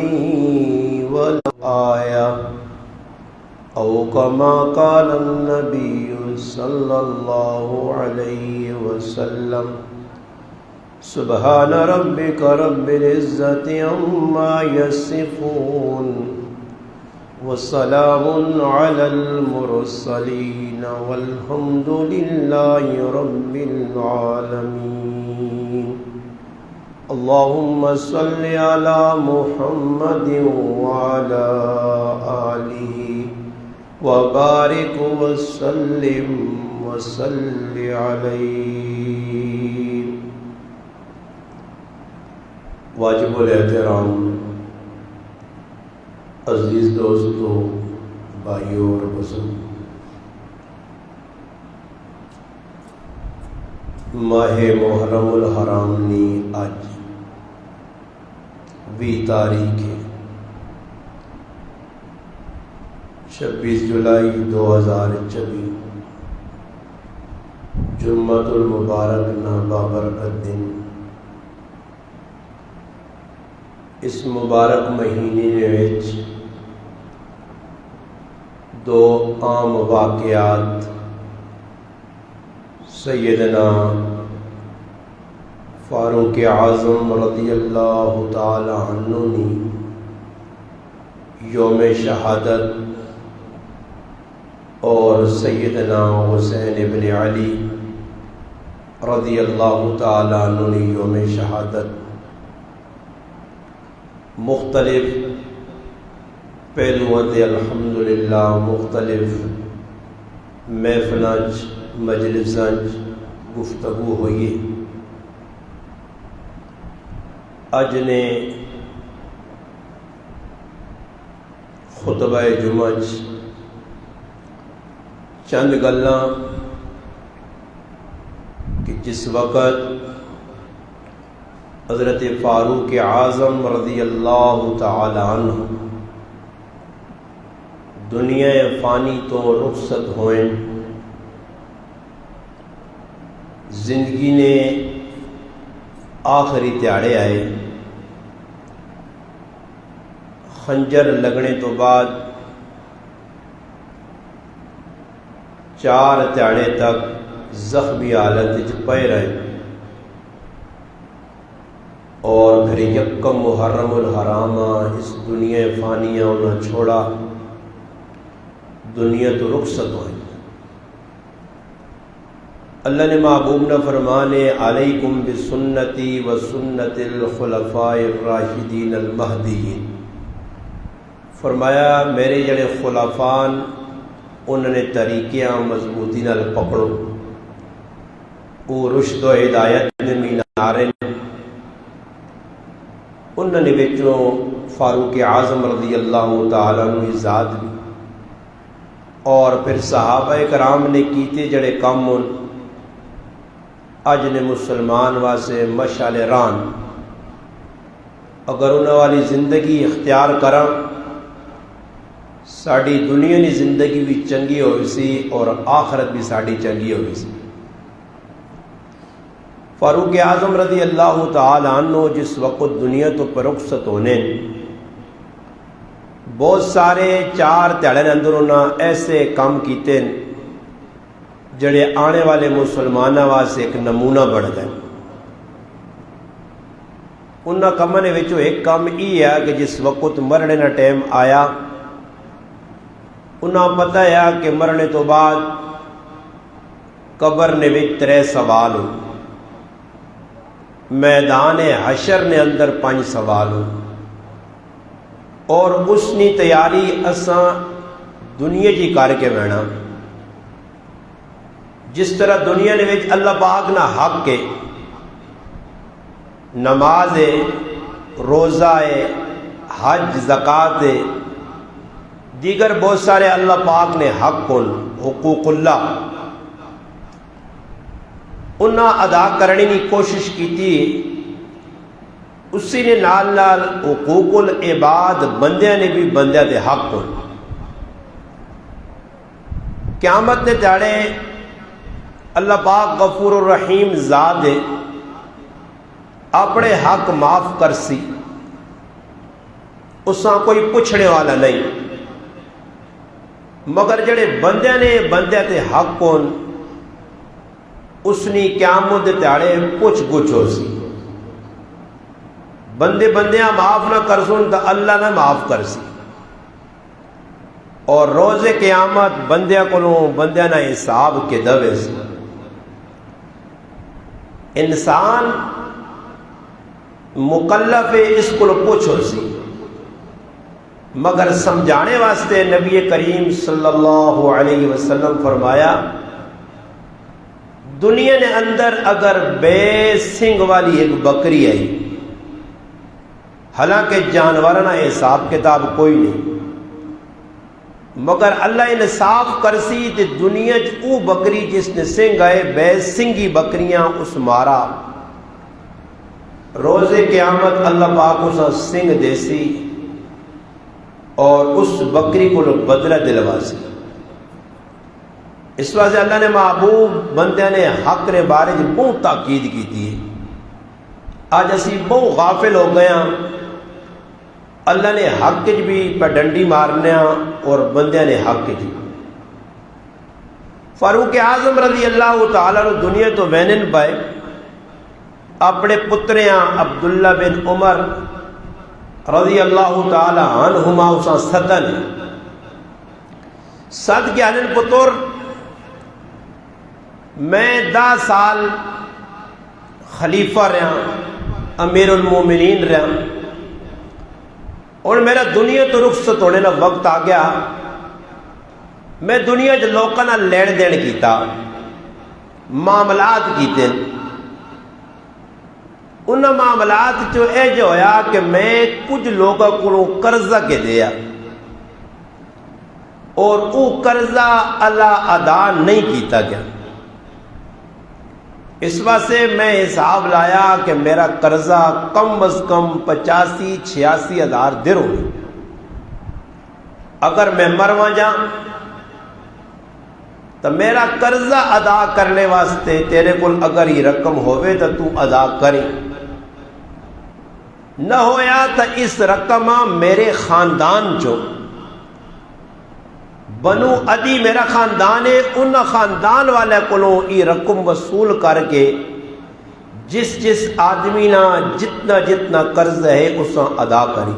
عني ولا آية أو كما قال النبي صلى الله عليه وسلم سبحان ربك رب العزة عما يصفون وسلام على المرسلين والحمد لله رب العالمين اللهم صل على محمد وعلى آله وبارك وسلم وصل عليه. واجب الاحترام عزیز دوستو، بھائیو اور بزرگ، ماہ محرم الحرام نی اج 20 تاریخ ہے 26 جولائی 2024 جمعۃ المبارک نا بابرکت دن. اس مبارک مہینے وچ دو عام واقعات سیدنا فاروق اعظم رضی اللہ تعالی عنہ نے یوم شہادت اور سیدنا حسین ابن علی رضی اللہ تعالی عنہ نے یوم شہادت مختلف پہلوؤں تے الحمدللہ مختلف محفلاں مجلساں گفتگو ہوئی. اج نے خطبہ جمعہ چند گلاں کہ جس وقت حضرت فاروق اعظم رضی اللہ تعالی عنہ دنیا فانی تو رخصت ہوئیں، زندگی نے آخری تیاڑے آئے. خنجر لگنے تو بعد 4 تیاڑے تک زخمی حالت پے رہے اور پھر یکم محرم الحرام اس دنیا فانیہ انہیں چھوڑا، دنیا تو رخصت ہوئی. اللہ نے محبوب نے فرمانے علیکم بسنتی و سنت الخلفاء الراشدین المہدیین، فرمایا میرے جڑے خلفان انہوں نے طریقیاں مضبوطی نال پکڑو، وہ رشد و ہدایت دے مینارے نے. انہوں نے وچوں فاروق اعظم رضی اللہ تعالیٰ عنہ ذات بھی اور پھر صحابہ کرام نے کیتے جڑے کام اج نے مسلمان واسے مشعل ران. اگر انہوں والی زندگی اختیار کراں ساڑی دنیا کی زندگی بھی چنگی ہوئی سی اور آخرت بھی ساڑی چنگی ہوئی سی. فاروق اعظم رضی اللہ تعالی عنہ جس وقت دنیا تو رخصت ہونے بہت سارے 4 تیڑے اندر انہاں ایسے کام کیتے جڑے آنے والے مسلمانوں واسطے ایک نمونہ بڑھ گئے. انہاں کاماں نے وچوں ایک کام یہ ہے کہ جس وقت مرنے کا ٹائم آیا انہاں پتہ ہے کہ مرنے تو بعد قبر نے وچ 3 سوال ہو، میدان حشر نے اندر 5 سوال ہو، اور اس کی تیاری اساں دنیا جی کر کے بہنا. جس طرح دنیا نے وچ اللہ پاک نہ حق کے نماز ہے، روزہ ہے، حج زکوٰۃ ہے، دیگر بہت سارے اللہ پاک نے حق حقوق اللہ انہاں ادا کرنے کی کوشش کی تھی. اسی نے نال نال حقوق العباد بندیاں نے بھی بندیاں دے حق قیامت دے دیہڑے اللہ پاک غفور الرحیم ذات ہے اپنے حق معاف کر سی. اساں کوئی پوچھنے والا نہیں، مگر جڑے بندے نے بندے تے حق کون اس نے قیامت دے تیاڑے پوچھ گچھ ہو سی۔ بندے بندیاں معاف نہ کر سن تو اللہ نہ معاف کر سی، اور روز قیامت بندیاں کو بندیاں نہ حساب کے دوے سی۔ انسان مکلف اس کو پوچھو سی، مگر سمجھانے واسطے نبی کریم صلی اللہ علیہ وسلم فرمایا دنیا نے اندر اگر بے سنگ والی ایک بکری آئی، حالانکہ جانورانہ حساب کتاب کوئی نہیں، مگر اللہ انصاف کرسی تے دنیا او بکری جس نے سنگ آئے بے سنگی بکریاں اس مارا، روز قیامت اللہ پاک اسا سنگ دیسی اور اس بکری کو بدلہ دلوا سی۔ اس واسطے اللہ نے محبوب بندے نے حق نے بارے بہت تاکید کی تھی۔ آج اسی بہت غافل ہو گئے ہیں، اللہ نے حق بھی پہ ڈنڈی مارنے اور بندے نے حق جی۔ فاروق اعظم رضی اللہ تعالیٰ نے دنیا تو وینن پائے اپنے پتریاں عبداللہ بن عمر رضی اللہ تعالیٰ عنہما اسا صدن صد کے آنن پتر میں 10 سال خلیفہ رہا، امیر المومنین رہا، اور میرا دنیا تو رخصت ہونے کا وقت آ گیا۔ میں دنیا جو لوگوں نہ لین دین کیتا، معاملات کیتے، ان معاملات جو اے جو ہویا کہ میں کچھ لوگوں کو قرضہ کے دیا اور وہ قرضہ اللہ ادا نہیں کیتا گیا۔ اس واسطے میں حساب لایا کہ میرا قرضہ کم از کم 85-86 ہزار درہم، اگر میں مروا جا تو میرا قرضہ ادا کرنے واسطے تیرے کو اگر یہ رقم ہوئے تو ادا کریں، نہ ہویا تو اس رقم میرے خاندان چو بنو عدی میرا خاندان ہے، ان خاندان والے کو یہ رقم وصول کر کے جس آدمی نا جتنا قرض ہے اس ادا کری۔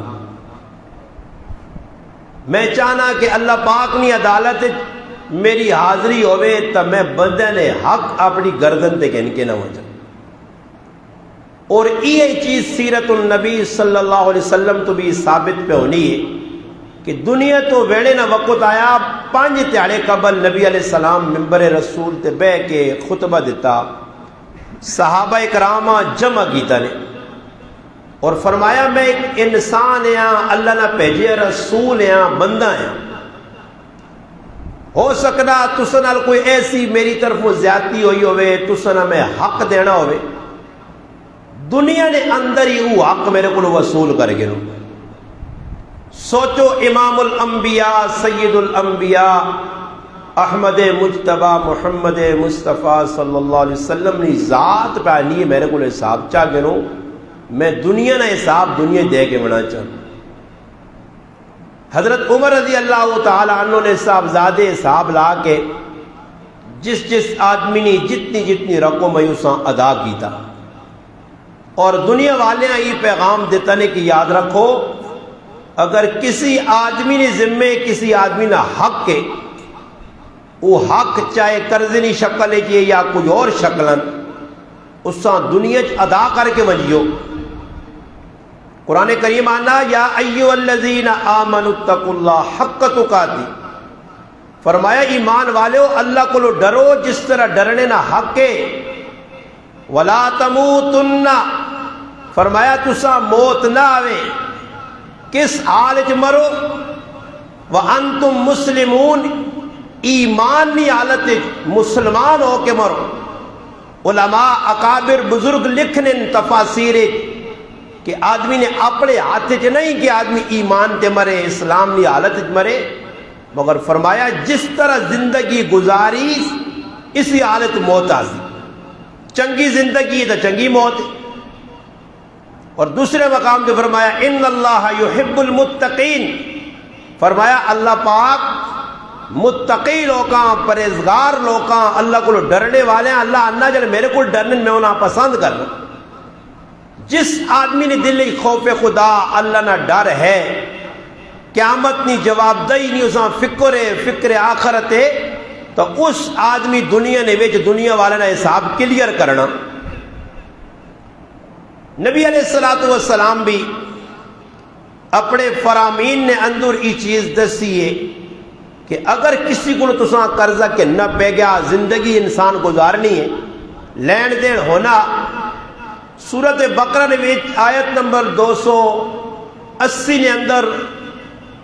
میں چاہنا کہ اللہ پاک نی عدالت میری حاضری ہوئے تو میں بندے نے حق اپنی گردن تے گن کے نہ ہو جائے۔ اور یہ چیز سیرت النبی صلی اللہ علیہ وسلم تو بھی ثابت پہ ہونی ہے کہ دنیا تو ویڑے نہ وقت آیا 5 تیاڑے قبل نبی علیہ السلام ممبر رسول تے بہ کے خطبہ دیتا، صحابہ کرام جمع کیتا نے اور فرمایا میں ایک انسان ہاں، اللہ نہ بھیجے رسول ہاں، بندہ ہاں، ہو سکتا تساں نال کوئی ایسی میری طرف زیادتی ہوئی ہوئے، تساں نہ میں حق دینا ہوئے، دنیا نے اندر ہی وہ حق میرے کو وصول کر گئے۔ سوچو امام الانبیاء سید الانبیاء احمد مجتبی محمد مصطفیٰ صلی اللہ علیہ وسلم نے ذات پہ نہیں میرے کو حساب چاہ گنو، میں دنیا نہ حساب دنیا دے کے بنا چاہوں۔ حضرت عمر رضی اللہ تعالیٰ عنہ نے صاحبزادے حساب لا کے جس آدمی نے جتنی رقم ہے اساں ادا کیتا، اور دنیا والے یہ پیغام دیتا نے کہ یاد رکھو اگر کسی آدمی نے ذمے کسی آدمی نہ حق کے، وہ حق چاہے قرضی شکل ہے یا کوئی اور شکلن اساں دنیا ادا کر کے وجیو۔ قرآن کریم آنا یا ایھا الذین آمنوا اتقوا اللہ حق تقاتی، فرمایا ایمان والو اللہ کو ڈرو جس طرح ڈرنے نہ حق ہے، ولا تموتن، فرمایا تسا موت نہ آوے، کس حال چ مرو، وانتم مسلمون، ایمان کی حالت مسلمان ہو کے مرو۔ علماء اکابر بزرگ لکھنے تفاسیر کہ آدمی نے اپنے ہاتھ چ نہیں کہ آدمی ایمان تے مرے، اسلام کی حالت چ مرے، مگر فرمایا جس طرح زندگی گزاری اسی حالت موت آسی، چنگی زندگی تو چنگی موت۔ اور دوسرے مقام پہ فرمایا ان اللہ یحب المتقین، فرمایا اللہ پاک متقی لوکاں، پرہیزگار لوکاں، اللہ کو ڈرنے والے ہیں، اللہ انا جل میرے کو ڈرنے میں انہاں پسند کر رہا۔ جس آدمی نے دل خوف خدا اللہ نہ ڈر ہے، قیامت نہیں، جواب دہی نہیں، اساں فکر آخرت ہے، تو اس آدمی دنیا نے وچ دنیا والے نے حساب کلیئر کرنا۔ نبی علیہ الصلوۃ والسلام بھی اپنے فرامین نے اندر یہ چیز دسی ہے کہ اگر کسی کو تساں قرضہ کے نہ پہ گیا، زندگی انسان گزارنی ہے، لین دین ہونا، سورت بقرہ نے آیت نمبر 280 نے اندر،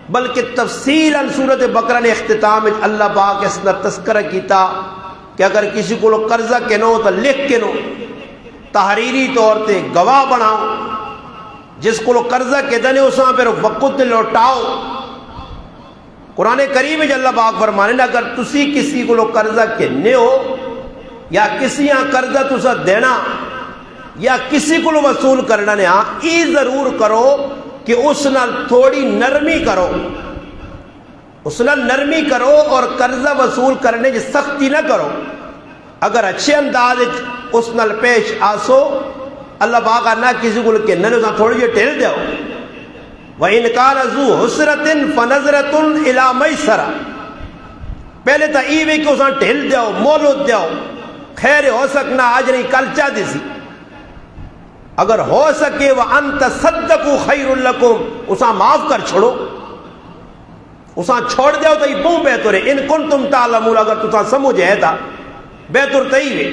بلکہ تفصیلاً سورت بقرہ نے اختتام اللہ پاک اس نے تذکرہ کیتا کہ اگر کسی کو قرضہ کے نو تو لکھ کے نو، تحریری طور تے گواہ بناؤ، جس کو قرضہ کے دنے اساں پھر وقت لوٹاؤ۔ قرآن کریم میں اللہ پاک فرمانے اگر تسی کسی کو قرضہ کہنے ہو یا کسی یہاں قرضہ تسا دینا یا کسی کو وصول کرنا نے، ہاں ای ضرور کرو کہ اس نال تھوڑی نرمی کرو، اس نال نرمی کرو اور قرضہ وصول کرنے کی سختی نہ کرو۔ اگر اچھے انداز اس نال پیش آسو، اللہ پاک نہ کسی کو کہنے اساں تھوڑی جی ٹھیل دیو۔ وَإِنْ كَانَ ذُو عُسْرَةٍ فَنَظْرَةٌ إِلَىٰ مَيْسَرَةٍ، پہلے تو ای وی کہ اساں ٹھیل دیو، مولت دیو، خیر ہو سکنا آج نہیں کل چاہ دیسی، اگر ہو سکے وَأَن تَصَدَّقُوا خَيْرٌ لَكُمْ، اساں معاف کر چھوڑو، اساں چھوڑ دیو تو یہ بہت بہتر ہے۔ ان کنتم تعلمون، اگر تساں سمجھ ہے تا بہتر تئی وے،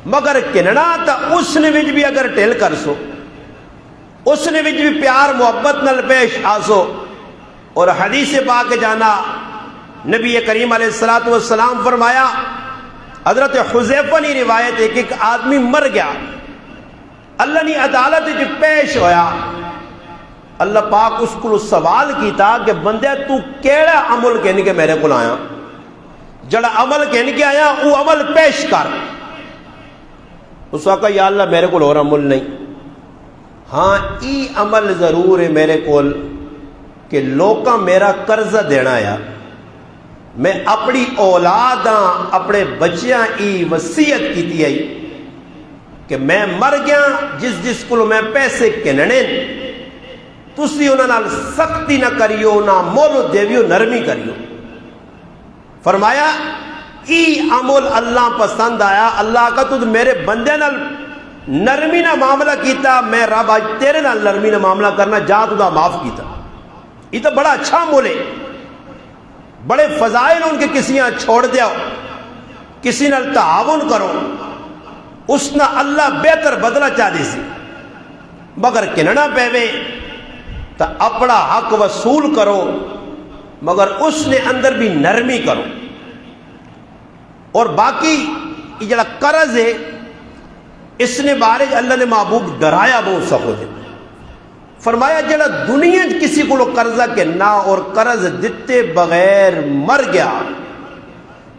مگر کننا تا اس نے وچ بھی اگر ٹھل کر سو، اس نے وچ بھی پیار محبت نال پیش آسو۔ اور حدیث پاک جانا نبی کریم علیہ الصلوۃ والسلام فرمایا، حضرت حذیفہ نے روایت ہے کہ ایک آدمی مر گیا، اللہ نے عدالت وچ پیش ہویا، اللہ پاک اس کو سوال کیتا کہ بندے تو کیڑا عمل کہنے کے میرے کو آیا، جڑا عمل کہنے کے آیا وہ عمل پیش کر۔ اس وقت کہا یا اللہ میرے کو اور عمل نہیں، ہاں ای عمل ضرور ہے میرے کو کہ لوکاں میرا قرضہ دینا آیا، میں اپنی اولاداں اپنے بچیاں ای وصیت کیتی آئی کہ میں مر گیا، جس جس کو میں پیسے کہنے تسی انہاں نال سختی نہ کریو، نہ مولت دیویو، نرمی کریو۔ فرمایا ای عمل اللہ پسند آیا، اللہ کا تو میرے بندے نال نرمی نہ معاملہ کیتا، میں رب آج تیرے نال نرمی نہ معاملہ کرنا، جا تو دا معاف کیتا۔ یہ تو بڑا اچھا عمل ہے، بڑے فضائل ان کے کسی یہاں چھوڑ دیاؤ، کسی نال تعاون کرو، اس نہ اللہ بہتر بدلہ چاہ دی سی، مگر کننا پیوے تو اپنا حق وصول کرو، مگر اس نے اندر بھی نرمی کرو۔ اور باقی یہ جڑا قرض ہے، اس نے بارے اللہ نے محبوب ڈرایا بہت سخت ہے، فرمایا جڑا دنیا کسی کو قرضہ کے نہ اور قرض دیتے بغیر مر گیا،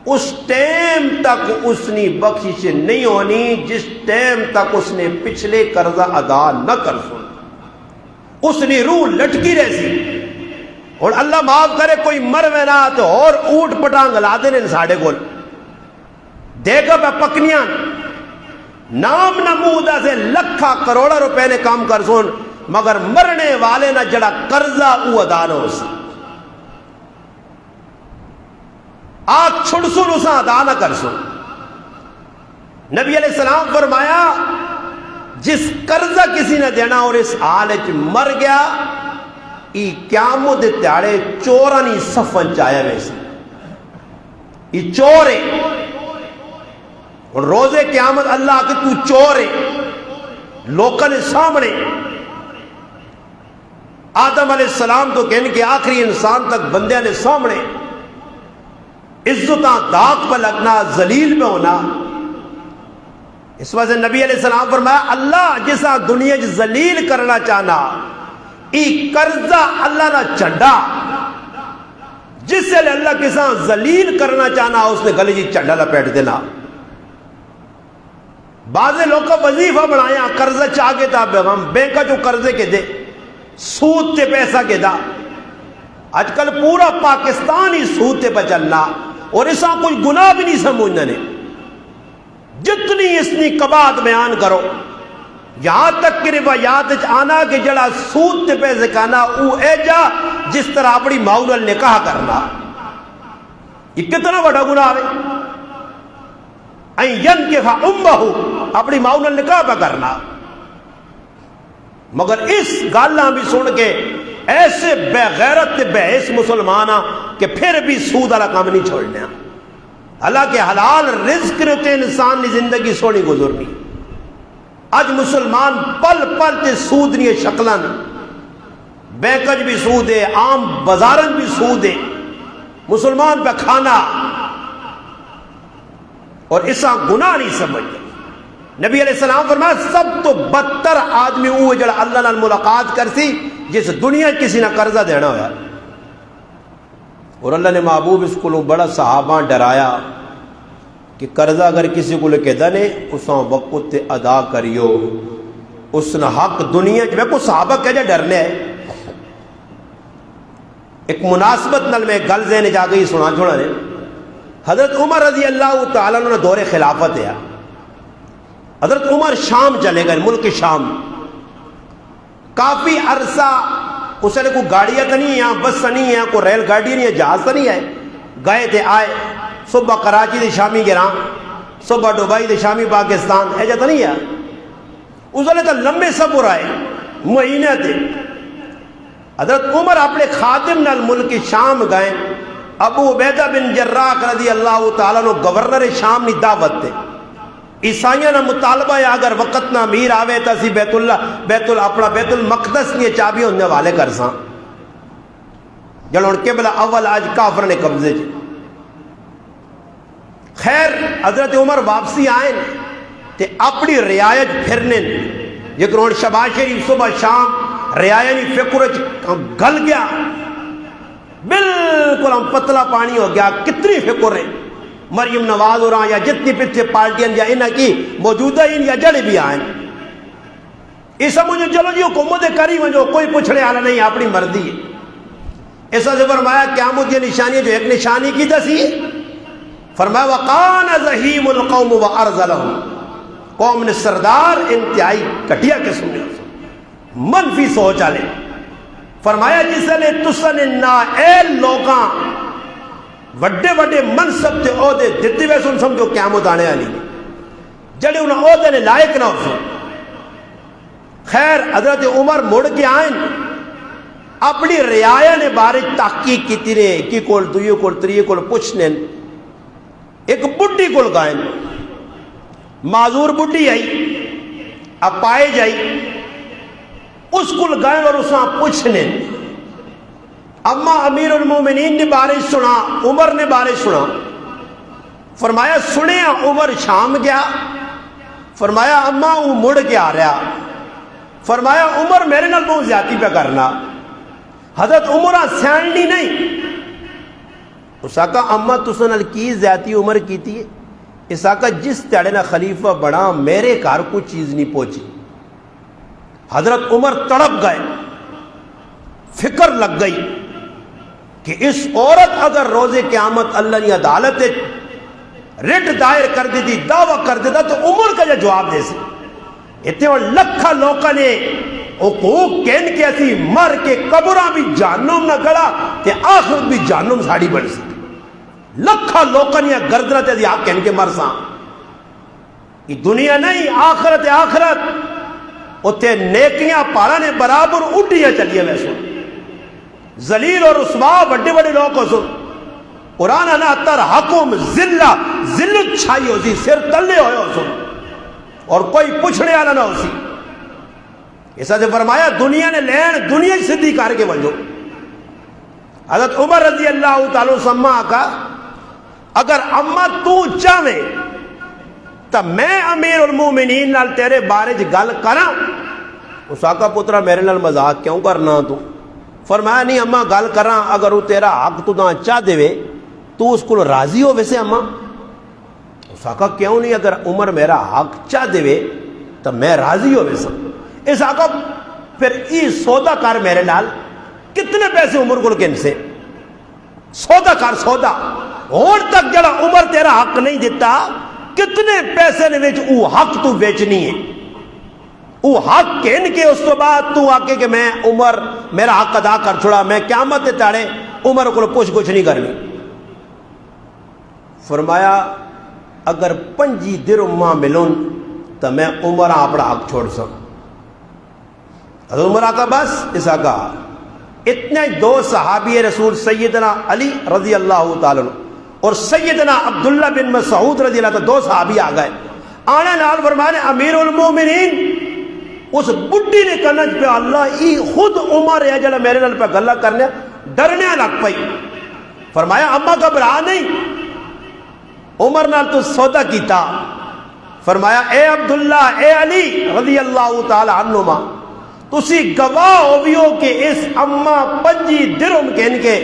اس ٹائم تک اس نے بخشش نہیں ہونی جس ٹائم تک اس نے پچھلے قرضہ ادا نہ کر سو، اس نے روح لٹکی رہی۔ اور اللہ معاف کرے کوئی مر میں نہ تو اور اونٹ پٹانگ لا دینے ساڑھے گول دے گا پہ پکنیاں نام نمودہ سے لکھا کروڑا روپے نے کام کر سون، مگر مرنے والے نہ جڑا قرضہ او ادا نہ ہو سی، آج چھڑ سن اسا ادا نہ کر سن۔ نبی علیہ السلام فرمایا جس قرضہ کسی نے دینا اور اس حال وچ مر گیا، ای قیامت دے تیاڑے چوراں نی صفن چایا ویسے، ای چور ہے، اور روز قیامت اللہ کہ تو چور ہے، لوکاں نے سامنے آدم علیہ السلام تو کہنے کے آخری انسان تک بندیاں نے سامنے عزتاں داغ پہ لگنا، ذلیل پہ ہونا۔ اس وجہ سے نبی علیہ السلام فرمایا اللہ جسا دنیا چ ذلیل کرنا چاہنا، ای قرضہ اللہ نہ چنڈا، جس سے اللہ کسا ذلیل کرنا چاہنا اس نے گلے جی چنڈا لپیٹ دینا۔ بعض لوگ کا وظیفہ بنایا قرضہ چاہ کے تھا ہم بینک جو قرضے کے دے سود تے پیسہ کے دا آج کل پورا پاکستان ہی سود تے پہ چلنا اور اسا کوئی گناہ بھی نہیں سمجھنا نے جتنی اسنی قباحت بیان کرو یہاں تک کہ روایات آنا کہ جڑا سود تے پیسے کھانا او اے جا جس طرح اپنی ماؤں نال نکاح کرنا یہ کتنا بڑا گناہ ہے این ینکح امہ اپنی ماؤں نال نکاح پہ کرنا مگر اس گالاں بھی سن کے ایسے بے غیرت تے بے حس مسلمان کہ پھر بھی سود والا کام نہیں چھوڑنا حالانکہ حلال رزق رہتے انسان کی زندگی سونی گزرنی اج مسلمان پل پل تے سود نہیں شکلن بینکج بھی سود ہے عام بازارن بھی سود ہے مسلمان پہ کھانا اور اسا گناہ نہیں سمجھتے نبی علیہ السلام فرمایا سب تو بدتر آدمی وہ جڑا اللہ نال ملاقات کرسی جس دنیا کسی نہ قرضہ دینا ہوا اور اللہ نے محبوب اس کو بڑا صحابہ ڈرایا کہ قرضہ اگر کسی کو لے کے دنے اس وقت تے ادا کریو اس نے حق دنیا میں کو صحابہ کہہ ڈرنے ہے ایک مناسبت نل میں گل ذہن جا گئی سنا چھوڑا نے حضرت عمر رضی اللہ تعالیٰ نے دور خلافت ہے حضرت عمر شام چلے گئے ملک شام کافی عرصہ اسے کوئی گاڑیاں تو نہیں ہیں بس نہیں ہیں کوئی ریل گاڑی نہیں ہے جہاز تو نہیں ہے گئے تھے آئے صبح کراچی دے شامی گراں صبح دبئی دے شامی پاکستان ایجا تو نہیں ہے اس نے تو لمبے سفر آئے مہینے تھے حضرت عمر اپنے خادم نال ملک شام گئے ابو عبیدہ بن جراح رضی اللہ تعالیٰ نے گورنر شام نی دعوت تے عیسائیاں نہ مطالبہ ہے اگر وقت نہ امیر آوے تا سی بیت المقدس کی چابی ہونے والے کر ساں جلون قبلہ اول آج کافر نے قبضے چ خیر حضرت عمر واپسی آئیں تے اپنی رعایت پھرنے جکرون شباز شریف صبح شام رعایت فکر گل گیا بالکل ہم پتلا پانی ہو گیا کتنی فکر ہے مریم نواز ہو رہا یا جتنی پچھے پارٹیاں یا انہاں کی موجودہ ان یا جڑے بھی آئیں یہ سمجھو چلو جی حکومت کری جو کوئی پوچھنے والا نہیں اپنی مرضی ہے ایسا سے فرمایا قیامت یہ نشانی جو ایک نشانی کی دسی ہے فرمایا وقان زہیم القوم وارذلہم قوم نے سردار انتہائی کٹیا قسم نے منفی سوچ والے فرمایا جس نے تسن نائل لوگاں وڈے وڈے منصب تے عہدے دتے وے سن سمجھو قیامت آنے والی جڑے انہاں عہدے نے لائق نہ ہو خیر حضرت عمر مڑ کے آئیں اپنی رعایا نے بارے تحقیق کی نے کی کول دویو کول تریے کول پوچھنے ایک بڈی کول گائیں معذور بڈی آئی اب پائے جائی اس کول گائیں اور اساں پوچھنے اما امیر المومنین نے بارش سنا عمر نے بارش سنا فرمایا سنے عمر شام گیا فرمایا اما وہ مڑ کے آ رہا فرمایا عمر میرے نال بہت زیادتی پہ کرنا حضرت عمرہ سینڈی نہیں اس آقا اما تسا نال کی زیادتی عمر کی تھی اس آقا جس تیڑے نہ خلیفہ بڑا میرے کار کو چیز نہیں پہنچی حضرت عمر تڑپ گئے فکر لگ گئی کہ اس عورت اگر روز قیامت اللہ نے عدالت رٹ دائر کر دی تھی دعویٰ کر دیتا تو عمر کا جواب دے سی اتنے لکھا لوکا نے حقوق کہن کے اسی مر کے قبرہ بھی جہنم نہ گڑا تے آخرت بھی جہنم ساڑی بڑھ سی لکھا لوکا نے گردنہ تے آپ کہن کے مر ساں یہ دنیا نہیں آخرت آخرت اتنے نیکیاں پارا نے برابر اڈیاں چلیے میں سن ذلیل اور رسوا بڑے بڑے لوگ کو سن قرآن انا تر حکم ذلت چھائی ہو سی سر تلے ہوئے ہو سن اور کوئی پوچھنے والا نہ ہو سی ایسا سے فرمایا دنیا نے لین دنیا ہی صدی کر کے بنجو حضرت عمر رضی اللہ تعالیٰ سما آقا اگر اما تو چاہے تو میں امیر المومنین نال تیرے بارے گل کراں اس آقا پترا میرے نال مذاق کیوں کرنا تو فرمایا نہیں اما گل کراں اگر وہ تیرا حق تو نہ چاہ دے تو اس کو راضی ہو ویسے اما اس آقا کیوں نہیں, اگر عمر میرا حق چاہ دے تو میں راضی ہو ویسا. اس آقا پھر ای سودا کار میرے نال, کتنے پیسے عمر کو کن سے سودا کار, سودا اور تک جڑا عمر تیرا حق نہیں دیتا, کتنے پیسے نے وچ او حق تو بیچنی ہے, او حق کہن کے اس تو بعد تو آکے کہ میں عمر میرا حق ادا کر چھوڑا, میں قیامت تے تاڑے عمر کو پوچھ گچھ نہیں کرنی. فرمایا اگر 5 درہم ماں ملون تو میں عمر اپنا حق چھوڑ سکوں. حضرت عمر آقا بس اس آقا اتنے 2 صحابی رسول سیدنا علی رضی اللہ تعالیٰ اور سیدنا عبداللہ بن مسعود رضی اللہ تعالیٰ, 2 صحابی آ گئے. آنے نال فرمانے امیر المومنین, اس بڈی نے کہنا پہ اللہ ای خود عمر ہے جڑا میرے نال پہ گلا کرنے ڈرنے لگ پئی. فرمایا اما گھبرا نہیں, عمر نال تو سودا کیتا. فرمایا اے عبداللہ اے علی رضی اللہ تعالی عنہما, تسی گواہ ہوئیو کہ اس اما 5 درہم کہن کے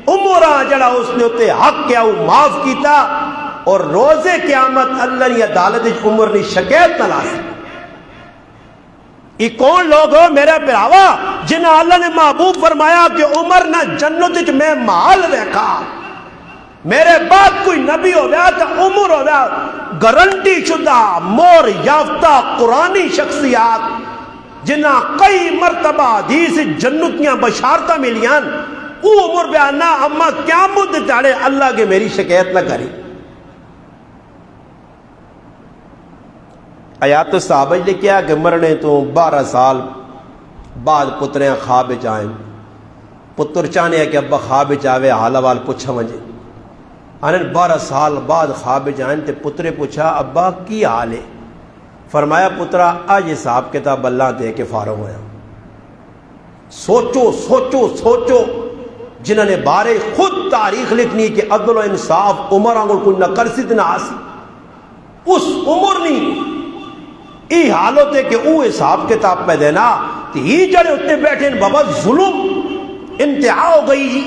عمرہ جڑا اس نے ہوتے حق کیا وہ معاف کیتا, اور روز قیامت اللہ نے عدالت عمر نے شکایت نہ لا سکتا. یہ کون لوگ ہو میرے پراوا جنہیں اللہ نے محبوب فرمایا کہ عمر نہ جنت میں محل رکھا, میرے بعد کوئی نبی ہو گیا تو عمر ہو گیا گارنٹی شدہ مور یافتہ قرآنی شخصیات جنہ کئی مرتبہ حدیث جنتیاں بشارتہ ملیاں. او عمر بیانا اما قیامت تاڑے اللہ کے میری شکایت نہ کری. آیات صحابہ نے کیا کہ مرنے تو 12 سال بعد پتریاں خواب چاہیں, پتر چاہنے کہ ابا خواب چاہے حال وال پوچھا مجھے. انہوں 12 سال بعد خواب چاہیں تے پترے پوچھا ابا کی حال ہے. فرمایا پترا آج حساب کتاب اللہ دے کے فارغ ہویا. سوچو سوچو سوچو, جنہوں نے بارے خود تاریخ لکھنی کہ عدل و انصاف عمر آنگل کوئی نہ کرسی نہ آسی, اس عمر نہیں ای حالت ہے کہ او حساب کتاب پہ دینا تو ہی جڑے اتنے بیٹھے بابا ظلم انتہا ہو گئی جی.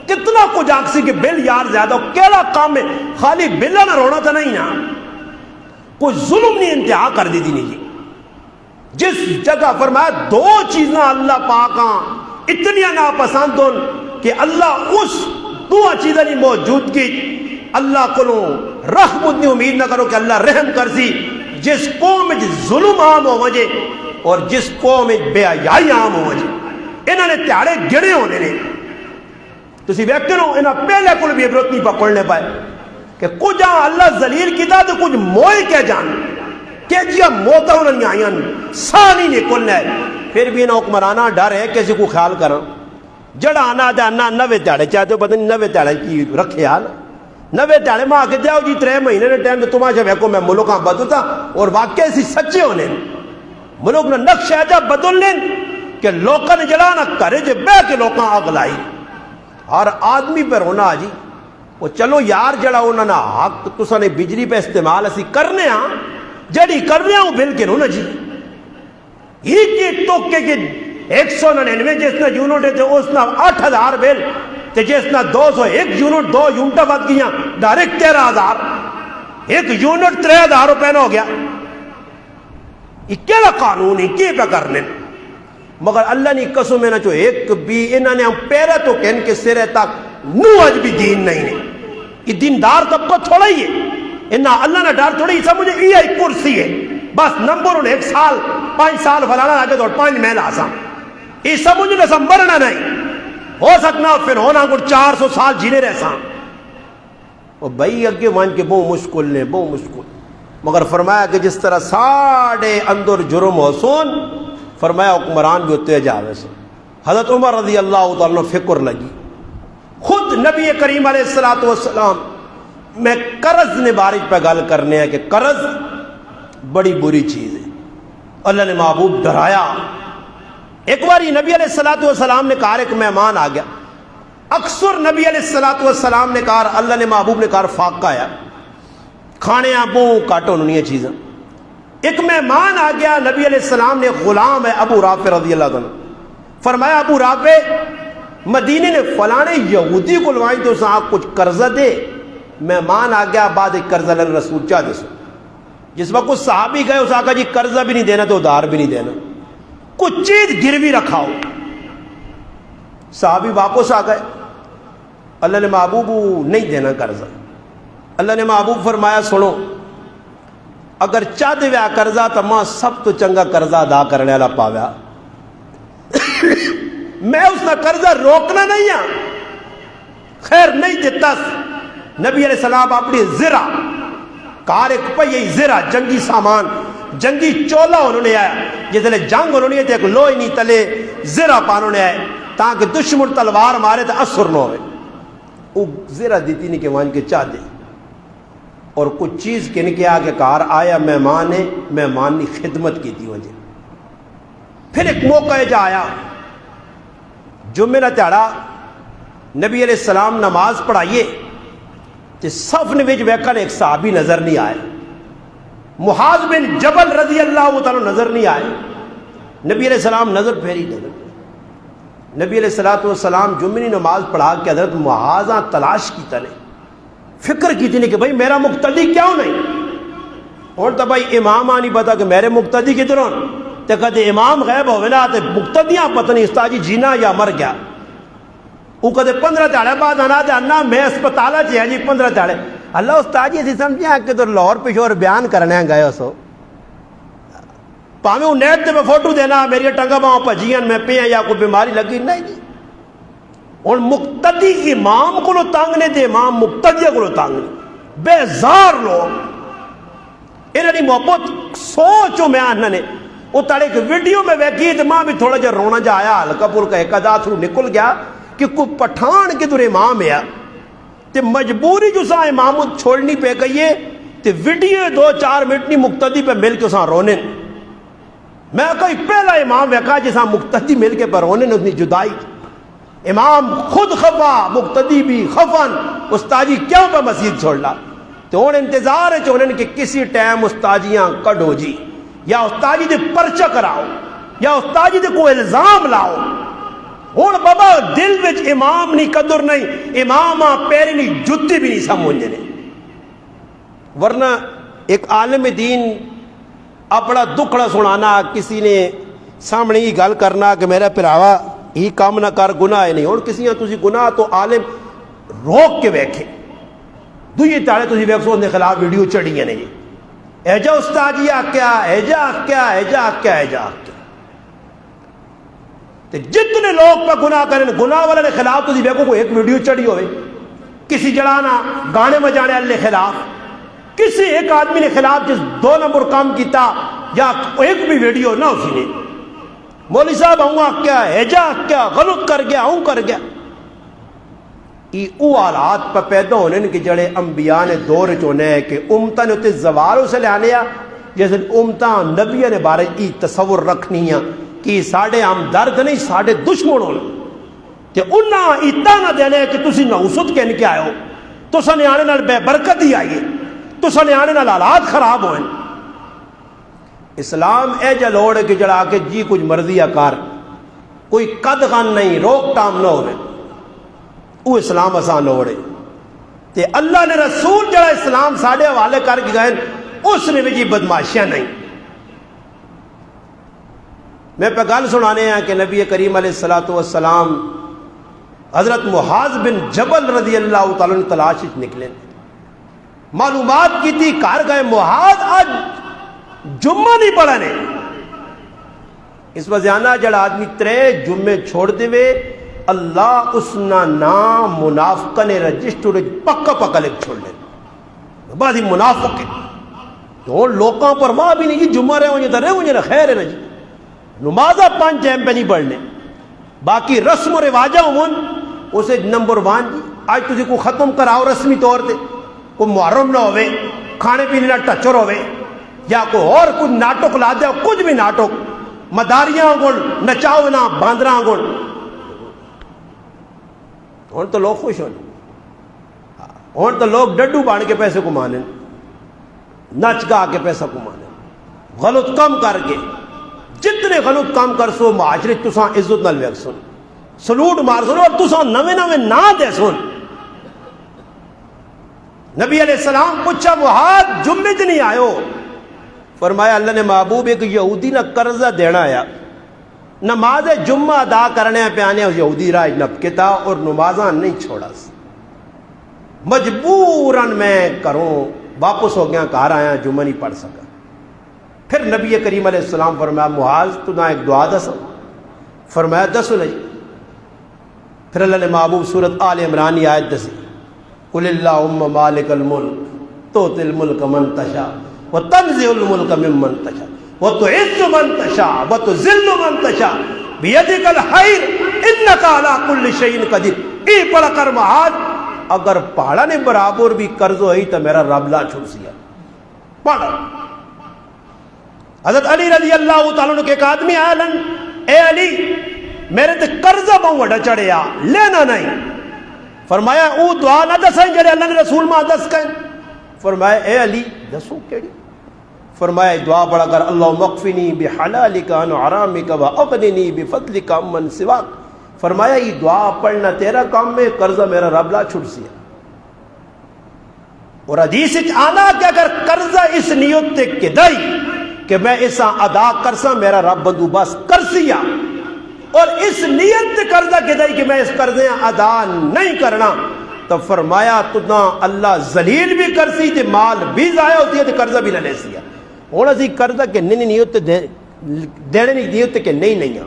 کتنا کچھ آکسی کہ بل یار زیادہ کیڑا کام ہے, خالی بلا نہ رونا تو نہیں نا, کوئی ظلم نہیں انتہا کر دی نہیں جی. جس جگہ فرمایا 2 چیزیں اللہ پاکاں اتنی ناپسند ہوں کہ اللہ اس 2 چیزیں نہیں موجود کی اللہ کو رحم اتنی امید نہ کرو کہ اللہ رحم کر سی. جس قوم میں ظلم عام ہو وجے اور جس قوم میں بے حیائی عام ہو وجے, انہوں نے تیارے گڑے ہونے نے. تسی ویکھتے ہو انہاں پہلے کل بھی عبرت نہیں پکڑنے پائے کہ کچھ اللہ ذلیل کیتا تو کچھ موئے کیا جان کہ جیا موتا ہونا نہیں آئیاں سانی نکلنا ہے. پھر بھی انہاں حکمرانہ ڈر ہے کسی کو خیال کرنا جڑا آنا دے آنا 90 تیارے چاہتے ہو پتہ نہیں 90 تیارے کی رکھے حال 90 تیارے ماں کے دیاؤ جی 3 مہینے نے ٹائم تو تمہاں جب کو میں ملکاں بدلتا. اور واقعی سی سچے ہونے ملک نے نقش ایجا بدل لیں کہ لوکاں نے جلانا کرے جے بے کے لوکاں آگ لائی. ہر آدمی پر ہونا جی وہ چلو یار جڑا انہوں نے حق تسا نے بجلی پہ استعمال اسی کرنے ہاں جڑی کرنے ہوں بل کے نو جی ہی کی توکے کہ 199 جس نے یونٹ تھے اس نے 8000 بل تے جس نے 201 یونٹ 2 یونٹا بد گیا ڈائریکٹ 13000 ایک یونٹ 3000 روپے ہو گیا. یہ کیا قانون ہے کی پہ کرنے مگر اللہ نے قسم ہے نا جو ایک بھی انہوں نے ہم پیرے تو کہن کے سرے تک نو اج بھی دین نہیں ہے. یہ دیندار طبقہ تھوڑا ہی ہے, انہاں اللہ نے ڈر تھوڑی سمجھے یہ کرسی ہے بس نمبر انہیں 1 سال 5 سال فلانا آگے دوڑ 5 مہینے آسان یہ سمجھنے سے مرنا نہیں ہو سکنا پھر ہونا کچھ 400 سال جینے رہساں. اور بھائی اگے وان کے بہت مشکل نے بہت مشکل. مگر فرمایا کہ جس طرح ساڑھے اندر جرم ہو سون فرمایا حکمران بھی ہوتے جاوے سے. حضرت عمر رضی اللہ تعالیٰ فکر لگی خود نبی کریم علیہ السلام میں قرض نے بارش پہ گل کرنے ہیں کہ قرض بڑی بری چیز ہے. اللہ نے محبوب ڈرایا. ایک باری نبی علیہ السلام نے کہا ایک مہمان آ گیا. اکثر نبی علیہ السلام نے کہا اللہ نے محبوب نے کہا فاقہ آیا کھانے بو کٹ ہونی چیزیں. ایک مہمان آ گیا نبی علیہ السلام نے غلام ہے ابو رافع رضی اللہ عنہ فرمایا ابو رافع مدینے نے فلانے یہودی کو لوائیں تو سا کچھ قرضہ دے مہمان آ گیا بعد ایک قرضہ لینا رسول چاہ دے سو. جس وقت کچھ صحابی گئے اس آقا جی قرضہ بھی نہیں دینا تو ادھار بھی نہیں دینا, کچھ چیز گروی رکھا ہو. صحابی واپس آ گئے, اللہ نے محبوب نہیں دینا قرضہ. اللہ نے محبوب فرمایا سنو, اگر چاہ دے ویا قرضہ تو ماں سب تو چنگا قرضہ ادا کرنے والا پاویا. میں اس کا قرضہ روکنا نہیں ہاں, خیر نہیں دیتا. نبی علیہ السلام اپنی زرہ کار ایک پہیے زرہ جنگی سامان جنگی چولا انہوں نے آیا, جس لئے جنگ انہوں نے ایک لوئی نہیں تلے زرہ پانوں نے آئے تاکہ دشمن تلوار مارے تو اثر نہ ہوئے. وہ زرہ دیتی نہیں کہ وہاں کے چاہ دے, اور کچھ چیز کن کے آگے کار آیا مہمان ہے, مہمان نے خدمت کی تھی وجہ. پھر ایک موقع جا آیا جمعہ نہ تیڑا نبی علیہ السلام نماز پڑھائیے تو صف نے وچ ویکھن ایک صحابی نظر نہیں آئے, معاذ بن جبل رضی اللہ تعالیٰ نظر نہیں آئے. نبی علیہ السلام نظر پھیری نظر. نبی علیہ السلام جمعہ نماز پڑھا کے حضرت معاذ تلاش کی تنے فکر کی تھی کہ بھائی میرا مقتدی کیوں نہیں. اور تو بھائی امام نہیں پتا کہ میرے مقتدی کدھروں, تو کدے امام غیب ہوئے نا تو مقتدیاں پتہ نہیں استاد جی جینا یا مر گیا. وہ کدے 15 تاڑے بعد آنا دے انا میں اسپتالہ چاہیے جی 15 تاڑے. اللہ استاد جی اسی سمجھیں کہ تو لاہور پشور بیان کرنے گئے سو پاویں وہ نیٹ تے میں فوٹو دینا میری ٹنگا باؤں پجیاں میں پہ یا کوئی بیماری لگی نہیں جی. اور مقتدی امام کو تنگ نے دے امام مقتدی کو تنگ نے بیزار لوگ انہوں نے محبت سوچو میں آنا نے. وہ تڑے ایک ویڈیو میں ویکھی تو ماں بھی تھوڑا جا رونا جا آیا, ہلکا پھلکا ایک ادا تھرو نکل گیا کہ کوئی پٹھان کے در امام ہے تے مجبوری جو سا امام چھوڑنی پہ گئی ہے تے ویڈیو 2-4 منٹ نہیں مقتدی پہ مل کے سا رونے. میں کوئی پہلا امام ویکھا جسا مقتدی مل کے پہ رونے نے اتنی جدائی. امام خود خفا مقتدی بھی خفن, استاجی کیوں پہ مسجد چھوڑنا. تو ان انتظار ہے چونن کہ کسی ٹائم استاجیاں کڈو جی, یا استاجی دے پرچہ کراؤ یا استاجی دے کوئی الزام لاؤ. ہوں بابا دل وچ امام نہیں قدر نہیں, امام پیری نہیں جتی بھی نہیں سمجھنے. ورنہ ایک عالم دین اپنا دکھڑا سنانا کسی نے سامنے ہی گل کرنا کہ میرا پراوا ہی کام نہ کر گناہ نہیں. اور کسی تسی گناہ تو عالم روک کے ویکھے دوئی تاڑے تسی ویکھو ان کے خلاف ویڈیو چڑھی ہیں نہیں ایجا استاد جی آکیا ایجا آکیا ایجا آکیا ایجا آکیا. جتنے لوگ پہ گناہ کریں گناہ والے خلاف تسی ویکھو کوئی ایک ویڈیو چڑھی ہوئے کسی جڑانا گانے بجانے والے خلاف, کسی ایک آدمی نے خلاف جس 2 نمبر کام کیتا یا ایک بھی ویڈیو نہ اسی نے مولوی صاحب ہوں کیا ایجا کیا غلط کر گیا ہوں کر گیا. یہ او حالات پہ پیدا ہونے کہ جڑے انبیاء نے دور چونے ہے کہ امتاں نے زواروں سے لانے جیسے امتاں نبیوں نے بارے کی تصور رکھنی ہے کہ ساڑھے ہم درد نہیں ساڑھے دشمن ہونا کہ انہاں ایتا نہ دینے کہ تسی نوسط کہنے کے آئے ہو تو سنے آنے نال بے برکت ہی آئیے تو سنے آنے نال حالات خراب ہوئے. اسلام اے جلوڑ کہ جڑا کے جی کچھ مرضی اکار کوئی قد غن نہیں روک ٹام نہ ہوئے وہ اسلام آسان ہوڑے. تے اللہ نے رسول جڑا اسلام ساڑھے حوالے کر کے گئے اس نے بھی جی بدماشیاں نہیں. میں پہ گل سنانے ہیں کہ نبی کریم علیہ السلام حضرت معاذ بن جبل رضی اللہ تعالیٰ نے تلاش نکلے معلومات کی تھی کار گئے معاذ آج جمعہ نہیں پڑھنے. اس وجہ جڑا آدمی 3 جمعے چھوڑ دے وے اللہ اس نام منافقہ نے رجسٹر پکا پکا لکھ چھوڑ لے بعد ہی منافق ہے تو لوگوں پر واہ بھی نہیں جی جمعہ رہے ہوئے تو رہے ہوئے خیر ہے نا جی نمازہ 5 ٹائم پہ نہیں پڑھنے باقی رسم و رواجہ ہوں اسے نمبر 1 جی آج تجھے کو ختم کراؤ رسمی طور پہ کوئی محرم نہ ہوئے کھانے پینے نہ ٹچر ہوئے یا کوئی اور کچھ ناٹک لا دیا کچھ بھی ناٹک مداریاں گن نچاؤ نہ باندراں گن ہوں تو لوگ خوش ہونے ہوں تو لوگ ڈڈو بان کے پیسے کمانے نچ گا کے پیسہ کمانے غلط کم کر کے جتنے غلط کام کر سو معاشرے تساں عزت نال ویکھ سن سلوٹ مار سن اور تساں نویں نویں نہ دے سن نبی علیہ السلام پوچھا معاذ جمعے چ نہیں آئے ہو؟ فرمایا اللہ نے محبوب ایک یہودی نہ قرضہ دینا آیا، نماز جمعہ ادا کرنے پہ آنے یہودی راج نپکتا اور نمازاں نہیں چھوڑا، مجبوراً میں کروں، واپس ہو گیا گھر آیا جمعہ نہیں پڑھ سکا۔ پھر نبی کریم علیہ السلام فرمایا معاذ تو نہ ایک دعا دسو؟ فرمایا دسو نہیں۔ پھر اللہ نے محبوب سورۃ آل عمران کی آیت دسی، قل اللہم مالک الملک تؤتی الملک من تشاء وتنزع الملک ممن تشاء وتعز من تشاء وتذل من تشاء بیدک الخیر انک علی کل شیء قدیر۔ ای پڑھ کر معاذ اگر پہاڑا نے برابر بھی قرض ہوئی تو میرا رب لا چھوڑ سیا۔ پڑھا حضرت علی رضی اللہ تعالیٰ عنہ کے ایک آدمی آیا، اے علی میرے تے قرضہ بہت بڑا چڑھیا لینا نہیں۔ فرمایا او دعا نہ دسیں جڑے اللہ نے رسول ماں دس کہیں۔ فرمایا اے علی دسو کیڑی؟ فرمایا دعا پڑھا کر اللہم اکفنی بحلالک عن حرامک واغننی بفضلک عمن سواک۔ فرمایا یہ دعا پڑھنا تیرا کام میں، قرضہ میرا رب لا چھڑ سیا۔ اور حدیث آنا کہ اگر قرضہ اس نیت تے کدائی کہ میں اسا ادا کرسا میرا رب بندوبست کر سیا، اور اس نیت تے قرضہ کدائی کہ میں اس قرضے ادا نہیں کرنا، تو فرمایا تنا اللہ ذلیل بھی کرسی تے مال بھی ضائع ہوتی ہے تے قرضہ بھی نہ لے سیا۔ ہوں اسی قرضہ کہ نہیں نیت دینے نہیں نیت کہ نہیں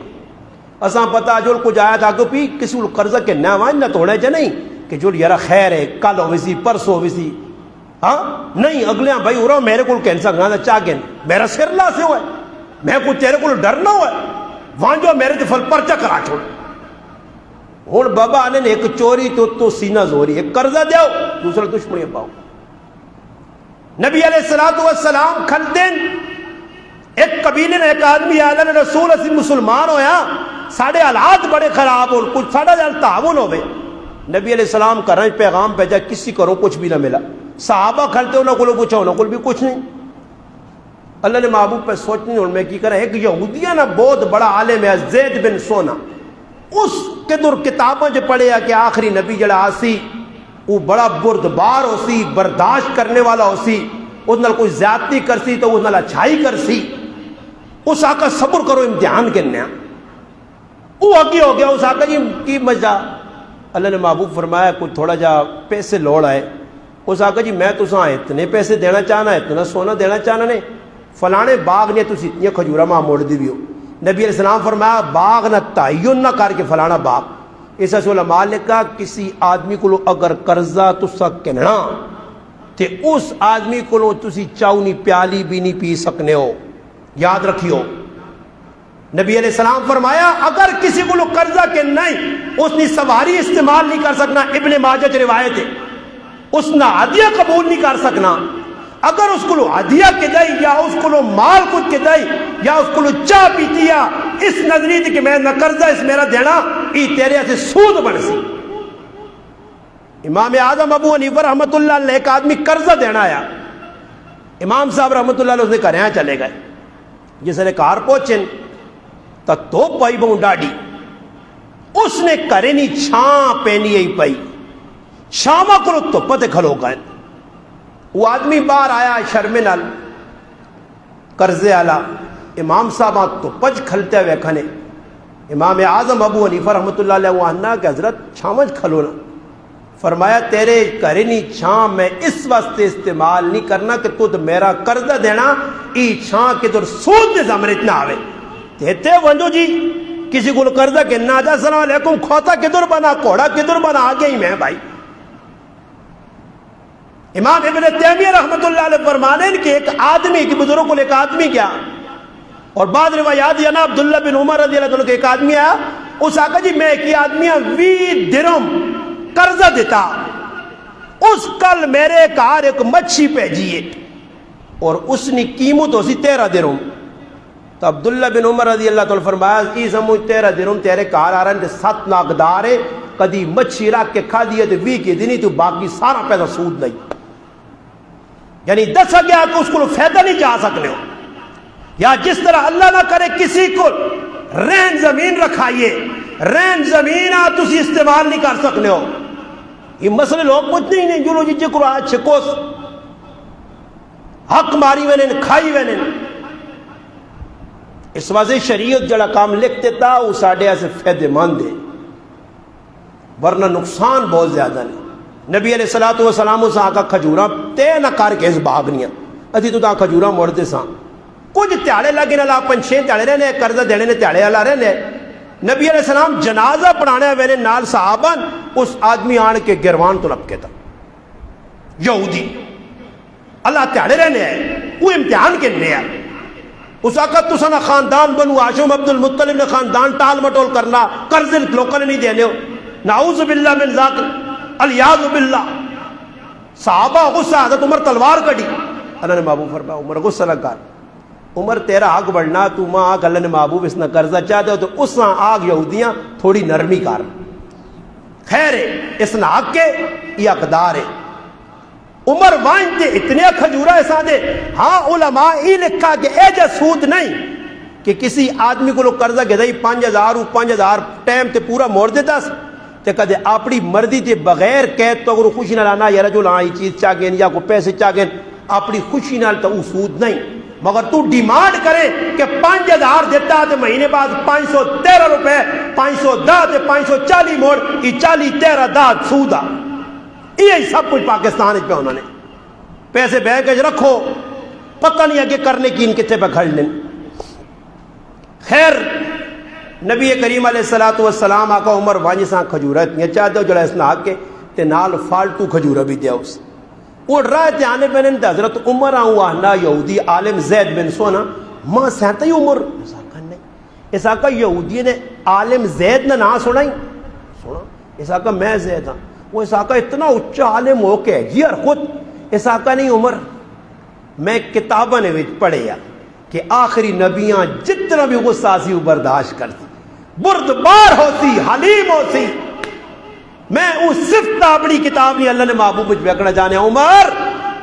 اساں پتہ جو کچھ آیا تھا کہ پی کسی کو قرضہ کے نہ وان نہ توڑے چ نہیں کہ جو یار خیر ہے کل ہوئی سی پرسوں ہوئی سی، ہاں نہیں اگلے بھائی ہو میرے کو کینسر نہ چاہ گے میرا سر لا سے ہوا میں کچھ تیرے کو ڈرنا ہوا وہاں جو میرے تے فل پرچہ کرا چھوڑ۔ ہوں بابا آنے نے ایک چوری تو سینہ زوری، ایک قرضہ دیو دوسرا دشمنی پاؤ۔ نبی علیہ الصلوۃ والسلام کھل دن ایک قبیلے نے ایک آدمی آیا نے رسول اسی مسلمان ہویا ساڑھے حالات بڑے خراب ہو کچھ ساڑھا جان تعاون ہوئے۔ نبی علیہ السلام کا رنج پیغام بھیجا کسی کرو کچھ بھی نہ ملا، صحابہ کھلتے انہوں کو پوچھا انہوں کو بھی کچھ نہیں۔ اللہ نے محبوب پہ سوچنی اور میں کی کرا ایک یہودیہ نا بہت بڑا عالم ہے زید بن سونا، اس کے در کتابیں جو پڑھے کہ آخری نبی جڑا آسی وہ بڑا بردبار ہو سی، برداشت کرنے والا ہو سی، اس نال کوئی زیادتی کرسی تو اس نال اچھائی کرسی، اس آقا صبر کرو امتحان کرنے۔ وہ آگے ہو گیا اس آقا جی کی مزہ۔ اللہ نے محبوب فرمایا کوئی تھوڑا جا پیسے لوڑ آئے، اس آقا جی میں تساں اتنے پیسے دینا چاہنا اتنا سونا دینا چاہنا نے فلانے باغ نے تسی اتنی کھجورا ماں موڑ دی بھی ہو۔ نبی علیہ السلام فرمایا باغ نہ تعین نہ کر کے فلانا باغ۔ اس علماء نے کہا کسی آدمی کو اگر قرضہ تسا کہنا تے اس آدمی کو تسی چاؤنی پیالی بھی نہیں پی سکنے ہو، یاد رکھیو۔ نبی علیہ السلام فرمایا اگر کسی کو قرضہ کے نہیں اس نے سواری استعمال نہیں کر سکنا، ابن ماجہ کی روایت ہے، اس نے ہدیہ قبول نہیں کر سکنا، اگر اس کو ہدیہ کے دائی یا اس کو مال کچھ کے دائی یا اس کو چاہ پیتی یا اس نظری تھی کہ میں نہ قرضہ اس میرا دینا یہ تیرے سے سود بن سی۔ امام اعظم ابو حنیفہ رحمۃ اللہ علیہ ایک آدمی قرضہ دینا آیا، امام صاحب رحمۃ اللہ علیہ اس نے کہا چلے گئے، جس نے کار پہنچن تو پائی بہوں ڈاڑی، اس نے کرنی چھان پہنی ہی پائی، شامہ کو تو پتے کھلو گئے۔ وہ آدمی باہر آیا شرمے نال قرضے والا، امام صاحب تو پج کھلتے ہوئے کھنے، امام اعظم ابو حنیفہ رحمۃ اللہ علیہ وہاں کہ حضرت چھامج کھلو نا۔ فرمایا تیرے کرنی چھان میں اس واسطے استعمال نہیں کرنا کہ تجھ میرا قرضہ دینا ای چھان کے در سود نے زمرت نہ آوے دیتے ونجو جی کسی کو قرضہ کہنا جا السلام علیکم کھوتا کدھر بنا کوڑا کدھر بنا آگے ہی میں بھائی۔ امام ابن تیمیہ رحمۃ اللہ علیہ فرمانے کہ ایک آدمی کی بزرگوں کو ایک آدمی کیا اور بعد روایات یہ نا عبداللہ بن عمر رضی اللہ عنہ کے ایک آدمی آیا، اس آقا جی میں ایک آدمی 20 درہم قرضہ دیتا، اس کل میرے کار ایک مچھی بھیجیے اور اس نے قیمت ہو سی 13 درہم۔ تو عبداللہ بن عمر رضی اللہ تعالیٰ فرمایا ای سمجھ 13 درہم تیرے کار آ رہے ہیں 7 ناقدار ہے، کدی مچھی رکھ کے کھا دیے تو 20 کی دنی تو باقی سارا پیسہ سود نہیں، یعنی 10 گیا کہ اس کو فائدہ نہیں جا سکنے ہو۔ یا جس طرح اللہ نہ کرے کسی کو رہن زمین رکھائیے، رہن زمین تسی استعمال نہیں کر سکنے ہو، یہ مسئلے لوگ پوچھتے ہی نہیں جو لوگ جی قرآن چھکوس حق ماری وینن کھائی وینن. اس واسطے شریعت جڑا کام لکھتے تا وہ ساڑھے ایسے فیدے مند ہے ورنہ نقصان بہت زیادہ نہیں. نبی علیہ الصلوۃ والسلام سے آقا کھجورا تے نہ کر کے اس باغنیاں ادھی تو تا کھجورا موڑتے ساں کچھ تیاڑے لگے نہ لا 5-6 تیاڑے رہنے قرضہ دینے نے تیاڑے والا رہنے. نبی علیہ السلام جنازہ پڑھانے ویلے نال صحابہ اس آدمی آن کے گروان تو لپکے تھا یہودی اللہ تیاڑے رہنے ہے وہ امتحان کے لے ہے. اس آقا تو سنا خاندان بنو ہاشم عبد المطلب نے خاندان ٹال مٹول کرنا قرض لوکل نہیں دینے ہو نعوذ باللہ من ذاک الیاذ باللہ. صحابہ غصہ حضرت عمر تلوار کڑی اللہ نے محبوب فرمایا عمر غصہ نہ کر عمر تیرا حق بڑھنا تو ماں آگ اللہ نے محبوب اس نے قرضہ چاہتے ہو تو اس آگ یہودیاں تھوڑی نرمی کر خیر ہے اس نے حق کے یہ اقدار ہے. عمر وائن تے اتنے کھجورا ایسا دے. ہاں علماء یہ لکھا کہ اے جا سود نہیں کہ کسی آدمی کو لوگ قرضہ گدائی 5,000 ٹائم تے پورا موڑ دیتا تے کدے اپنی مرضی تے بغیر قید تو اگر خوشی نہ لانا یا رجل ہاں یہ چیز چاہ گئے یا کوئی پیسے چاہ گئے اپنی خوشی نال تو وہ سود نہیں. مگر تو ڈیمانڈ کرے کہ 5,000 دیتا تے مہینے بعد 513 روپے 510 تے 540 موڑ یہ 40-13 دا سود آ. یہ سب کچھ پاکستان پہ انہوں نے پیسے بینک رکھو پتہ نہیں آگے کرنے کی ان کتنے پہ کھڑ لیں. خیر نبی کریم علیہ الصلوۃ والسلام آقا عمر وانجی سان کھجورا اتنی چاہتے ہو جڑا اس نے آ کے تے نال فالتو کھجورا بھی دیا اس اڑ رہا تے آنے پہ حضرت عمر آؤں آنا یہودی عالم زید بن سونا ماں سہتا ہی عمر نہیں اس آقا یہودی نے عالم زید نے نہ سنا ہی سنا اس آقا میں زید ہاں. وہ اس آقا اتنا اچھا عالم ہو کے جی اور خود اس آقا نہیں عمر میں کتابوں نے پڑھے کہ آخری نبیاں جتنا بھی غصہ سی وہ برداشت کرتی بردبار ہوتی حلیم ہوتی. میں اس صفت اپنی کتاب نہیں اللہ نے محبوب ویکنا جانے عمر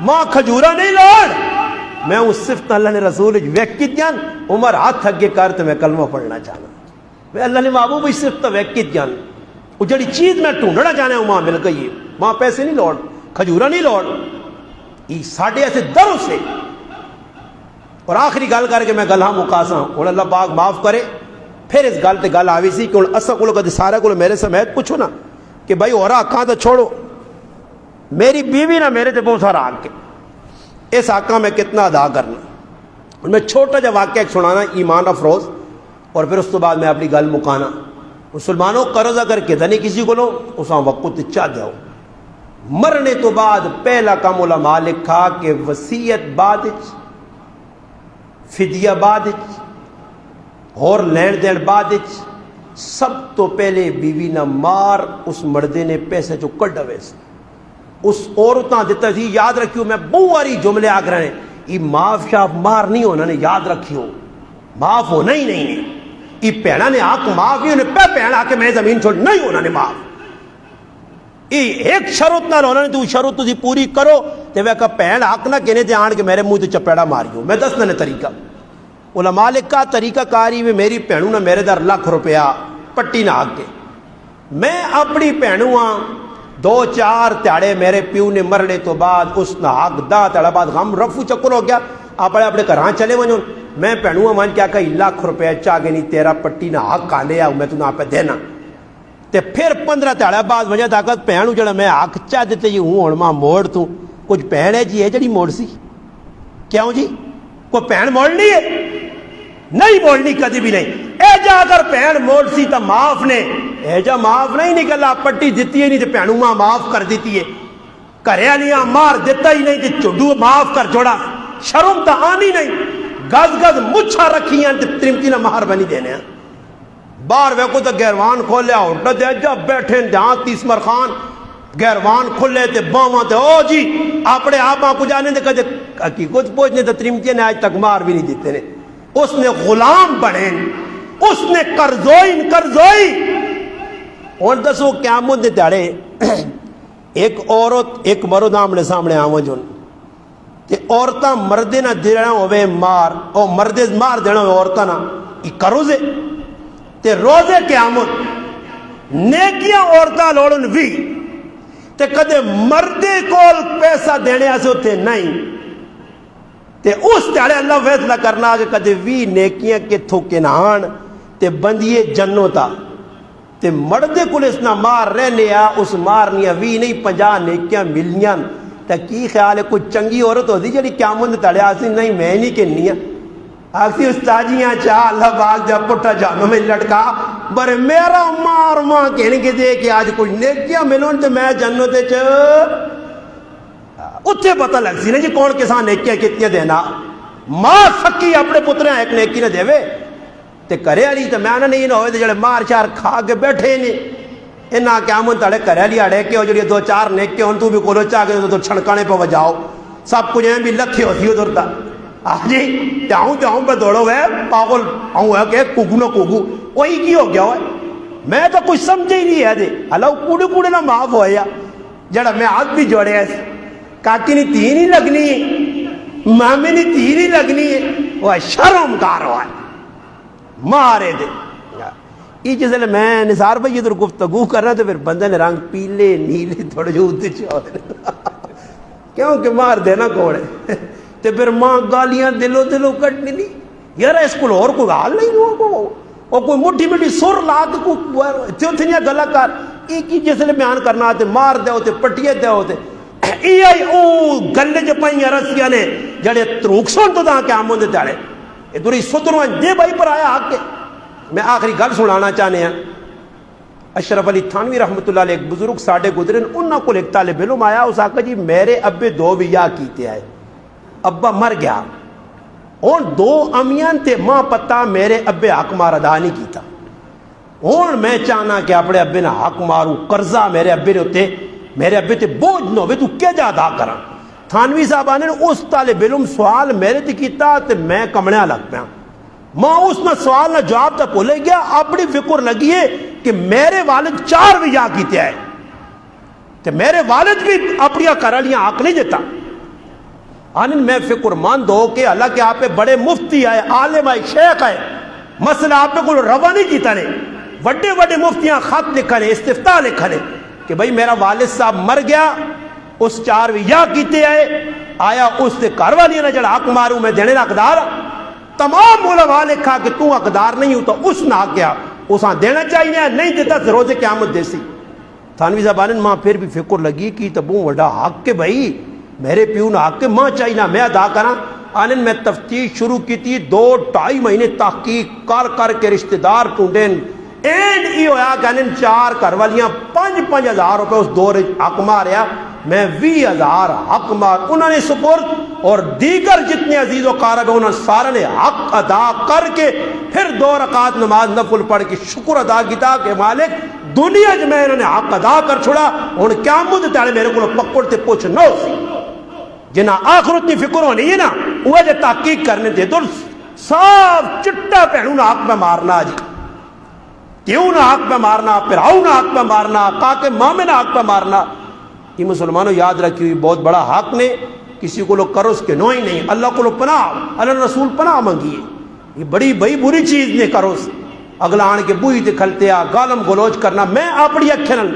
ماں کھجورا نہیں لوڑ میں اس صفت اللہ نے رسول ویکی جان عمر ہاتھ اگے کر تو میں کلمہ پڑھنا چاہنا میں اللہ نے محبوب اس صفت ویکی جان وہ جڑی چیز میں ڈھونڈنا چاہنا ہوں وہاں مل گئی ہے. وہاں پیسے نہیں لوڑ کھجورا نہیں لوڑ یہ ساڑھے ایسے دروں سے. اور آخری گل کر کے میں گل ہاں مقاسا ہوں اللہ پاک معاف کرے پھر اس گل تے گل آوی سی کہ ہوں اصل کو کدی سارے کو میرے سمیت پوچھو نا کہ بھائی اور آکھاں تو چھوڑو میری بیوی نہ میرے تے بہت سارا آگ کے اس آقا میں کتنا ادا کرنا. میں چھوٹا جا واقعہ ایک سنانا ایمان افروز اور پھر اس تو بعد میں اپنی گل مکانا. مسلمانوں قرض اگر کہ دنی کسی کو لو اس وقت چاہ جاؤ مرنے تو بعد پہلا کام علماء لکھا کہ وصیت بعد فدیہ بعد اور لین دین بعد سب تو پہلے بیوی نہ مار اس مردے نے پیسے جو کٹ ہوئے اس عورتاں دیتا تھی. یاد رکھیو میں بہواری جملے آگ رہے ہیں یہ معاف شاف مار نہیں ہونا نے یاد رکھیو معاف ہونا ہی نہیں ہے. یہ پہنا نے آنکھ معاف ہی انہیں پہ پہنا کے میں زمین چھوڑ نہیں ہونا نے معاف. یہ ایک شروط نہ ہونا نے تو شروط تھی پوری کرو تے وہ کہ پہن حق نہ کہنے تے آن کے میرے منہ تے چپیڑا ماریو. میں دس نے طریقہ علماء کا طریقہ کاری میں میری بہنوں نے میرے در لاکھ روپیہ پٹی نہ آگ کے میں اپنی بہنوں 2-4 تیاڑے میرے پیو نے مرنے تو بعد اس نہ حق دا تیڑا بعد غم رفو چکر ہو گیا اپنے اپنے گھراں چلے ونجو میں بہنوں مان کیا کہ لاکھ روپیہ چاہ گے نہیں تیرا پٹی نہ حق آ لیا میں تو نہ پہ دینا تے پھر 15 تیاڑا بعد وجہ طاقت بہنوں جڑا میں حق چاہ دیتے جی ہوں ہوں ماں موڑ تو کچھ بہن ہے جی ہے جڑی موڑ سی کیوں جی کوئی بہن موڑنی ہے نہیں موڑنی کدی بھی نہیں. اے جا اگر بہن موڑ سی تو معاف نے اے جا معاف نہیں نکلا پٹی دیتی ہے نہیں تو بہنوں ماں معاف کر دیتی ہے گھرے والیاں مار دیتا ہی نہیں تو چڈو معاف کر جوڑا شرم تو آنی نہیں گز گز مچھا رکھی ہیں تو ترمتی نہ مہار بنی دینے ہیں. باہر ویکو تو گہروان کھولیا اٹھا دے جب بیٹھے جہاں تیسمر خان گہروان کھلے تے باواں تے او جی اپنے آپ کو جانے دے کدے حقیقت پہنچنے تو ترمتی نے آج تک مار بھی نہیں دیتے نے. اس نے غلام بنے اس نے کرزوئی اور دسو قیامت دے دہاڑے ایک عورت ایک مرد آمنے سامنے آواں جون تے عورتاں مردے نہ دینا ہوئے مار او مردے مار دینا ہوئے عورتاں نہ یہ کروزے تے روزے قیامت نیکیاں عورتاں لوڑن بھی تے کدے مردے کول پیسہ دینے آسے ہوتے نہیں تے اس تیارے اللہ فیصلہ کرنا کہ کدے وی نیکیاں کے تھوکے نہ آن تے بندیے جنوں تا تے مردے کول اس نہ مار رہنے آ اس مارنیا وی نہیں 50 نیکیاں ملنیاں تے کی خیال ہے کوئی چنگی عورت ہوتی جڑی قیامت تڑے آسی نہیں میں نہیں کہنی آخسی استاجیاں چاہ اللہ باغ جا پٹھا جانوں میں لٹکا برے میرا مار ماں کہنے کے دے کہ آج کوئی نیکیاں ملون تے میں جنوں تے اتھے پتہ لگ سی نا جی کون کسان نیکیاں کتنی دینا ماں سکی اپنے پتریں ایک نیکی نہ دے وے تے کرے علی تے میں نہیں نہ ہوئے تے جڑے مار چار کھا کے بیٹھے نہیں انہاں قیامت تڑے کرے علی اڑے کے جڑی 2-4 نیکے ہن تو بھی کولو چاہ کے تو چھڑکانے پہ وجاؤ سب کچھ ہیں بھی لکھے ہوتی ادھر تا جی جاؤں پہ دوڑو ہے پاگل آؤں ہے کہ کوگو نہ کوگو وہی کی ہو گیا ہوئے میں تو کچھ سمجھے ہی نہیں ہے دے اللہ کوڑے نہ معاف ہویا جڑا میں ہاتھ بھی جوڑے ایسے کاکی نہیں تھی نہیں لگنی ہے مامی نہیں تھی نہیں لگنی ہے وہ شرم کار ہوا ہے مارے دے یہ جس لئے میں نثار بھائی ادھر گفتگو کر رہا تو پھر بندے نے رنگ پیلے نیلے تھوڑے جو ادھر چاہے کیوں کہ مار دینا کوڑے تے پھر ماں گالیاں دلو کٹنی نہیں یار اس کو اور کوئی حال نہیں ہوا اور کوئی مٹھی مٹھی سر لات کو تھنیا گلا کر ایک ہی جس لئے بیان کرنا آتے مار دے ہوتے پٹیے دے ہوتے ای آئی او گلے جو پائیں رسیاں نے جڑے تروکسون تو دا کیا آمون دے تاڑے ادھوری ستروان دے بھائی پر آیا آکے میں آخری گل سنانا چاہنے ہیں اشرف علی تھانوی رحمت اللہ علیہ ایک بزرگ ساڑھے گزرن انہوں کو ایک طالب علم آیا اس آقا جی میرے ابے 2 بیاہ کیتے آئے ابا مر گیا اور 2 امیان تے ماں پتا میرے ابے حق مار ادا نہیں کیتا اور میں چاہنا کہ اپنے ابے نے حق ماروں قرضہ میرے ابے نے ہوتے میرے ابے تے بوجھ نہ ہوئے تو کیا جا ادا کرا تھانوی صاحب نے اس طالب علم سوال میرے تے کیتا تے میں کمڑیاں لگ پیا ماں اس نے سوال نہ جواب تا بھولے گیا اپنی فکر لگی ہے کہ میرے والد 4 بیاہ کیتے آئے تے میرے والد بھی اپنی کرالیاں حق نہیں دیتا آنن میں فکر مند ہو کہ اللہ کے آپ پہ بڑے مفتی آئے عالم آئے شیخ آئے مسئلہ آپ پہ کوئی روا نہیں کیتا نے بڑے مفتیاں خط لکھا نے استفتاء لکھا نے کہ بھئی میرا والد صاحب مر گیا اس 4 بیاہ کیتے آیا اس سے کاروالی نہ جڑا حق ماروں میں دینے نہ اقدار تمام علماء لکھا کہ تو اقدار نہیں ہو تو اس نہ کیا اساں دینا چاہیے نہیں دیتا تو روز قیامت دیسی تھانوی صاحبان ماں پھر بھی فکر لگی کی تبوں وڈا حق کے بھئی میرے پیو نہ حق کے ماں چاہیے میں ادا کرا آنن میں تفتیش شروع کی تھی 2-2.5 مہینے تحقیق کر کے رشتہ دار ٹونڈیں اینڈ ای ہویا کہ انن 4 کروالیاں 5-5 ہزار روپے اس دور حق ماریا میں 20,000 حق مار انہوں نے سپورٹ اور دیگر جتنے عزیز و قارب ہیں انہوں نے سارے نے حق ادا کر کے پھر 2 رکعت نماز نفل پڑھ کے شکر ادا کیتا کہ مالک دنیا جو میں انہوں نے حق ادا کر چھوڑا ان قیامت تاڑے میرے کو پکڑتے پوچھ نہ ہو سی جنہ آخرت کی فکر ہونی ہے نا وہ جو تحقیق کرنے تھے تو صاف چٹا پہنوں نہ حق میں مارنا جی کیوں نہ حق میں مارنا پھراؤں نہ حق میں مارنا کاکے مامے نہ حق میں مارنا یہ مسلمانوں یاد رکھی ہوئی بہت بڑا حق نے کسی کو لوگ کرو اس کے نو ہی نہیں اللہ کو لوگ پناہ اللہ رسول پناہ منگیے یہ بڑی بری چیز نے کرو اگلا آن کے بوئی تے کھلتے آ گالم گلوچ کرنا میں اپنی اکھے نال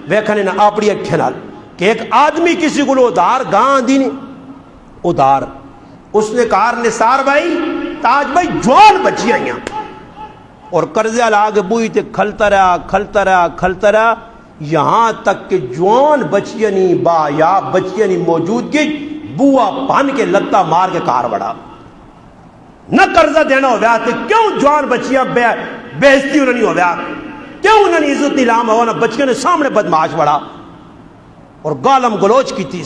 ویکھنے نہ اپنی اکھے نال کہ ایک آدمی کسی کو ادار گاں دی نہیں ادار اس نے کہا نثار بھائی تاج بھائی جوان بچی آئیاں اور قرضے لا کے بوئی تے کھلتا رہا یہاں تک کہ جوان بچیانی با یا بچیانی موجود کی بوا پان کے لتا مار کے کار بڑا نہ قرضہ دینا ہو گیا تو کیوں جوان بچیاں بیزتی انہوں نہیں ہو گیا کیوں انہوں نے عزت نیلام ہوا نہ بچیاں نے سامنے بدماش بڑا اور گالم گلوچ کی تھی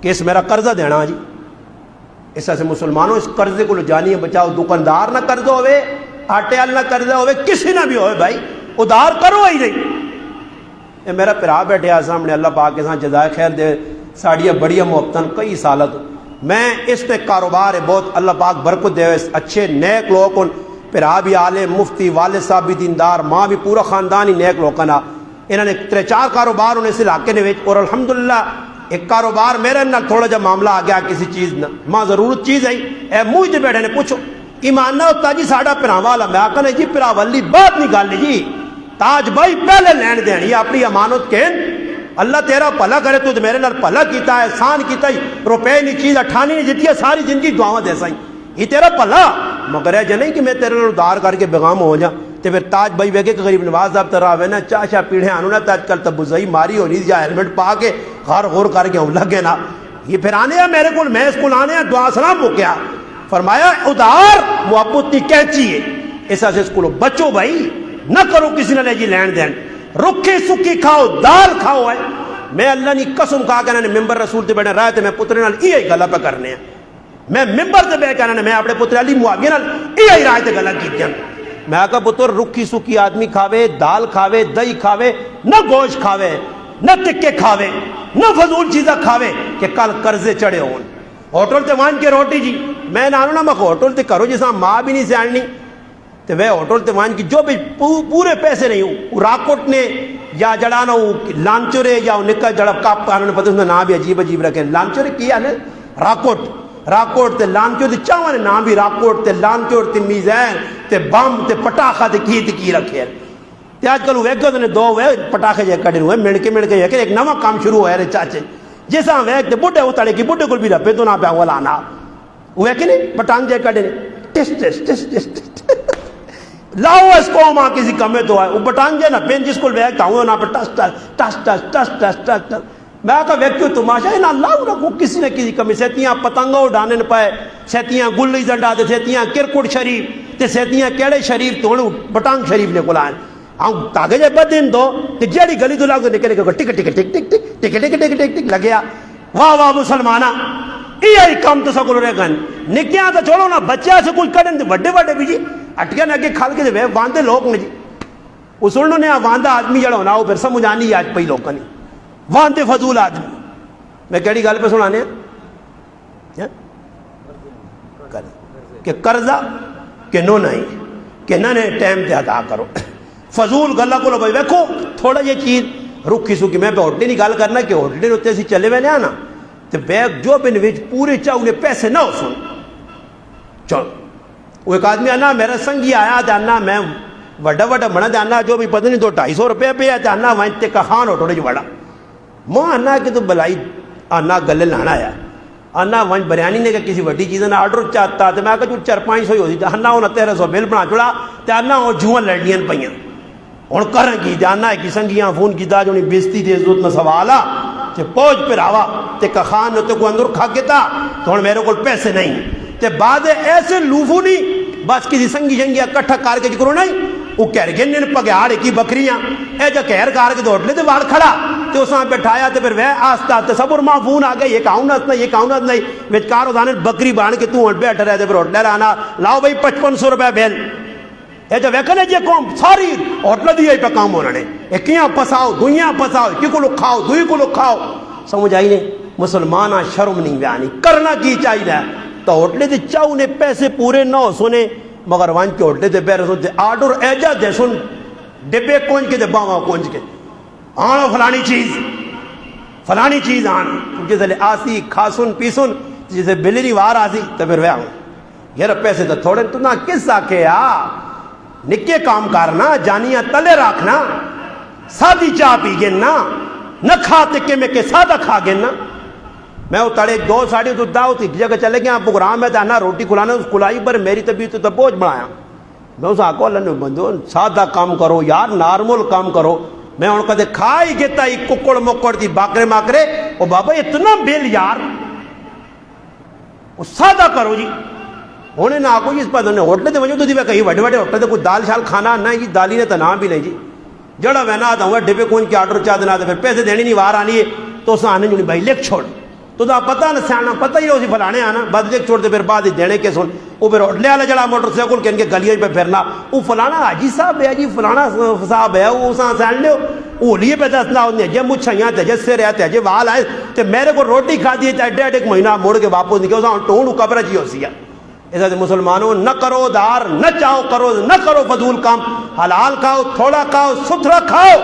کہ اس میرا قرضہ دینا جی اس سے مسلمانوں اس قرضے کو جانیے بچاؤ دکاندار نہ قرضہ ہوئے آٹے آل نہ قرضہ ہوئے کسی نہ بھی ہوئے بھائی ادھار کرو ہی نہیں یہ میرا پرا بیٹھے آ سامنے اللہ پاک کے ساتھ جزائے خیر دے ساڑیاں بڑیاں محبتاً کئی سالت میں اس پہ کاروبار ہے بہت اللہ پاک برکت دے اچھے نیک لوگ پرا بھی عالم مفتی والد صاحب بھی دیندار ماں بھی پورا خاندان ہی نیک لوگ نا انہوں نے 3-4 کاروبار انہیں اس علاقے نے اور الحمدللہ ایک کاروبار میرے نہ تھوڑا جا معاملہ آ گیا کسی چیز نہ ماں ضرورت چیز ہے اے منہ تے بیٹھے نے پوچھو ایمان نہ ہوتا جی ساڑا پرا والا میں آکھنے جی پرا والی بات نہیں گل جی تاج بھائی پہلے لین دین یہ اپنی امانت کے اللہ تیرا بھلا کرے تو میرے نال بھلا کیتا ہے، احسان کیتا ہے، روپے نہیں چیز اٹھانی نہیں جیتی ہے، ساری زندگی دعاواں دے سائیں، یہ تیرا بھلا، مگر یہ نہیں کہ میں تیرے نال ادار کر کے بیغام ہو جا تے پھر تاج بھائی ویکھے کہ غریب نواز صاحب ترا ہوے نا چاچا پیڑھے آنو نا تاج کل تبوزائی ماری ہونی یا ہیلمٹ پا کے غار غور کر کے ہوں لگے نا، یہ پھر آنے ہیں میرے کو، میں اس کو آنے ہیں دعا سلام ہو گیا، فرمایا ادار محبت کی کینچی ہے، ایسا سے اس کو بچو بھائی، نہ کرو کسی نے جی لین دین، رکھی سکی کھاؤ دال کھاؤ ہے، میں اللہ نے قسم کہا کہ انہوں نے ممبر رسول تے بیٹھے رہے تھے میں پترے نال یہ گلا پہ کرنے ہیں، میں ممبر تے بیٹھ کے میں اپنے پتر علی معاویہ نال یہ رائے تے گلا کیتیاں، میں کہا پتر رکھی سکی آدمی کھاوے، دال کھاوے، دہی کھاوے، نہ گوشت کھاوے، نہ ٹکے کھاوے، نہ فضول چیزاں کھاوے کہ کل قرضے چڑھے ہون، ہوٹل تے وان کے روٹی جی میں نہ نا میں ہوٹل تے کرو جیسا ماں بھی نہیں سیاڑنی تے وہ ہوٹل تے وان کی جو بھی پورے پیسے نہیں ہوں راکوٹ نے یا جڑا نا لانچورے یا نکا جڑا کپ آنے پتہ اس کا نام بھی عجیب عجیب رکھے، لانچورے کیا ہے راکوٹ تے لانچور تے چاواں نے نام بھی راکوٹ تے لانچور تے میزائل تے بم تے پٹاخہ تے کی رکھے تے آج کل ویکھو تے دو وے پٹاخے جے کڈے ہوئے مڑ کے ایک نواں کام شروع ہوا ہے چاچے جیسا ویکھ تے بڈھے اتڑے کی بڈھے کول بھی رپے تو نہ پیا ولانا وہ کہ نہیں پٹانگ جے کڈے ٹس لاؤ اس کو ماں کسی کمے تو ہے وہ پٹانگ جے نہ پین جس کو ویکھ تاؤں نہ پہ ٹس میں کہا ویکھو تماشا ہے نہ لاؤ رکھو کسی نہ کسی کمی سیتیاں پتنگا اڑانے نہ پائے سیتیاں گلی زنڈا دے سیتیاں کرکٹ شریف تے سیتیاں کیڑے شریف تو پٹانگ شریف نے کلائیں ہم تاگے جے بدین دو تے جیڑی گلی تو لاؤ نکلے گا ٹک ٹک ٹک ٹک ٹک ٹک ٹک ٹک ٹک لگیا واہ واہ مسلمانہ یہ کام تو سکول رہے گن نکیاں تو چھوڑو نا بچہ سے کوئی کرن دے بڑے بڑے بھی جی اٹکے نہ کہ کھال کے دے واندے لوگ نے جی اسولنوں نے واندہ آدمی جڑا ہونا وہ پھر سمجھ آنی آج پہی لوگ نہیں واندے فضول آدمی میں کہڑی گل پہ سنانے ہیں کہ قرضہ کہ نو نہیں کہ نہ نے ٹائم تے ادا کرو فضول گلا کو لو بھائی ویکھو تھوڑا یہ چیز رکھی سکی میں پہ ہوٹلی نہیں گال کرنا کہ ہوٹلی نے اتنے سی چلے ہوئے نا تو بیگ جو بن وچ پورے چاہ انہیں پیسے نہ ہو سن چل وہ ایک آدمی آنا میرا سنگی آیا تھا آنا میں وڈا بڑا تھا آنا جو بھی پتہ نہیں 200-250 روپے پہ آتا آنا وہاں تے کا خان ہوٹوڑے جو بڑا ماں آنا کہ تو بلائی آنا گلے لانا آیا آنا وہاں بریانی نے کہ کسی وڈی چیزیں نہ آرڈر چاہتا تو میں کہا 400-500 ہوتی تھا آنا انہیں 1300 بل بنا چھوڑا تو آنا وہ جوہاں لڑیاں پہیاں اور کریں کی جانا ہے کہ سنگیاں فون کی دا جو نہیں بیستی تھی عزت میں سوالا تے پوچھ پر آوا تے کا خان تے کو اندر کھا کے تا تو میرے کو پیسے نہیں تے بعد ایسے لوفو نہیں بس کسی سنگی جنگیا کٹھا کار کے جکرو نہیں وہ کہہ رہے گنن پگیاڑ کی بکریاں اے جو کہر کار کے دوڑ لے تے وار کھڑا تے اس میں بٹھایا تے پھر وہ آستا تے صبر ماں فون آ گئے یہ کاؤنت نہیں یہ کاؤنت نہیں وچکار ادانے بکری بان کے تو بیٹھ رہے تے پھر ہوٹل لانا لاؤ بھائی 5500 روپے بل اے جو ویکھنے جے قوم ساری ہوٹل دی پہ کام ہونا نے ایکیاں پساؤ دویاں پساؤ کی کو لو کھاؤ دوئی کو لو کھاؤ سمجھ آئی نہیں مسلمانہ شرم نہیں بیانی کرنا کی چاہیے تو ہوٹلے دے چاہو نے پیسے پورے نہ ہو سنے مگر وان کے ہوٹلے دے پیر سن دے آرڈر ایجا دے سن ڈبے کونج کے دے باواں کونج کے آنا فلانی چیز آن جیسے لے آسی کھاسن پیسن جیسے بلری وار آسی تو پھر وہ آن یہ پیسے تو تھوڑے تو نہ کس آکے نکے کام کرنا جانیاں تلے رکھنا سادی چاہ پی گنا نہ کھا تکے میں کے سادہ کھا گنا میں اتڑے 2 ساڑی تو داؤ تھی جگہ چلے گیا پروگرام ہے تھا روٹی کھلانا اس کھلائی پر میری طبیعت تو بوجھ بڑھایا میں اس آکو اللہ نے بندو سادہ کام کرو یار نارمل کام کرو میں ان کا دے کھائی گیتا ہی ککڑ مکڑ تھی باکرے ماکرے او بابا اتنا بیل یار وہ سادہ کرو جی ہونے نہ آکو جی اس پر ہوٹلے دے وجہ تو دی کہیں وڈے وڈے ہوٹلے دے کوئی دال شال کھانا نہیں جی دالی نے تو نام بھی نہیں جی جڑا وینا آتا ہوں ڈبے کون کی آرڈر چاہ دینا پھر پیسے دینے نہیں وار آنی ہے تو اس آنے جو نہیں بھائی لکھ چھوڑ تو دا پتہ نہ سیانا پتہ ہی اسی فلانے آنا بعد لکھ چھوڑ دے پھر بعد ہی دینے کے سن وہ پھر ہوٹلے والا جڑا موٹر سائیکل کے ان کے گلیوں پہ پھرنا وہ فلانا حاجی صاحب ہے جی فلانا صاحب ہے وہ اساں سین لے وہ لیے پہ دسنا انہیں جے مچھیاں تجے سر آتے جے وال آئے تو میرے کو روٹی کھا دیے چاہے 1.5 مہینہ موڑ کے واپس نکلے اساں ٹونڈ قبر جی ہو سی ایسا مسلمانوں نہ کرو دار نہ چاہو کرو نہ کرو فضول کام حلال کھاؤ تھوڑا کھاؤ ستھرا کھاؤ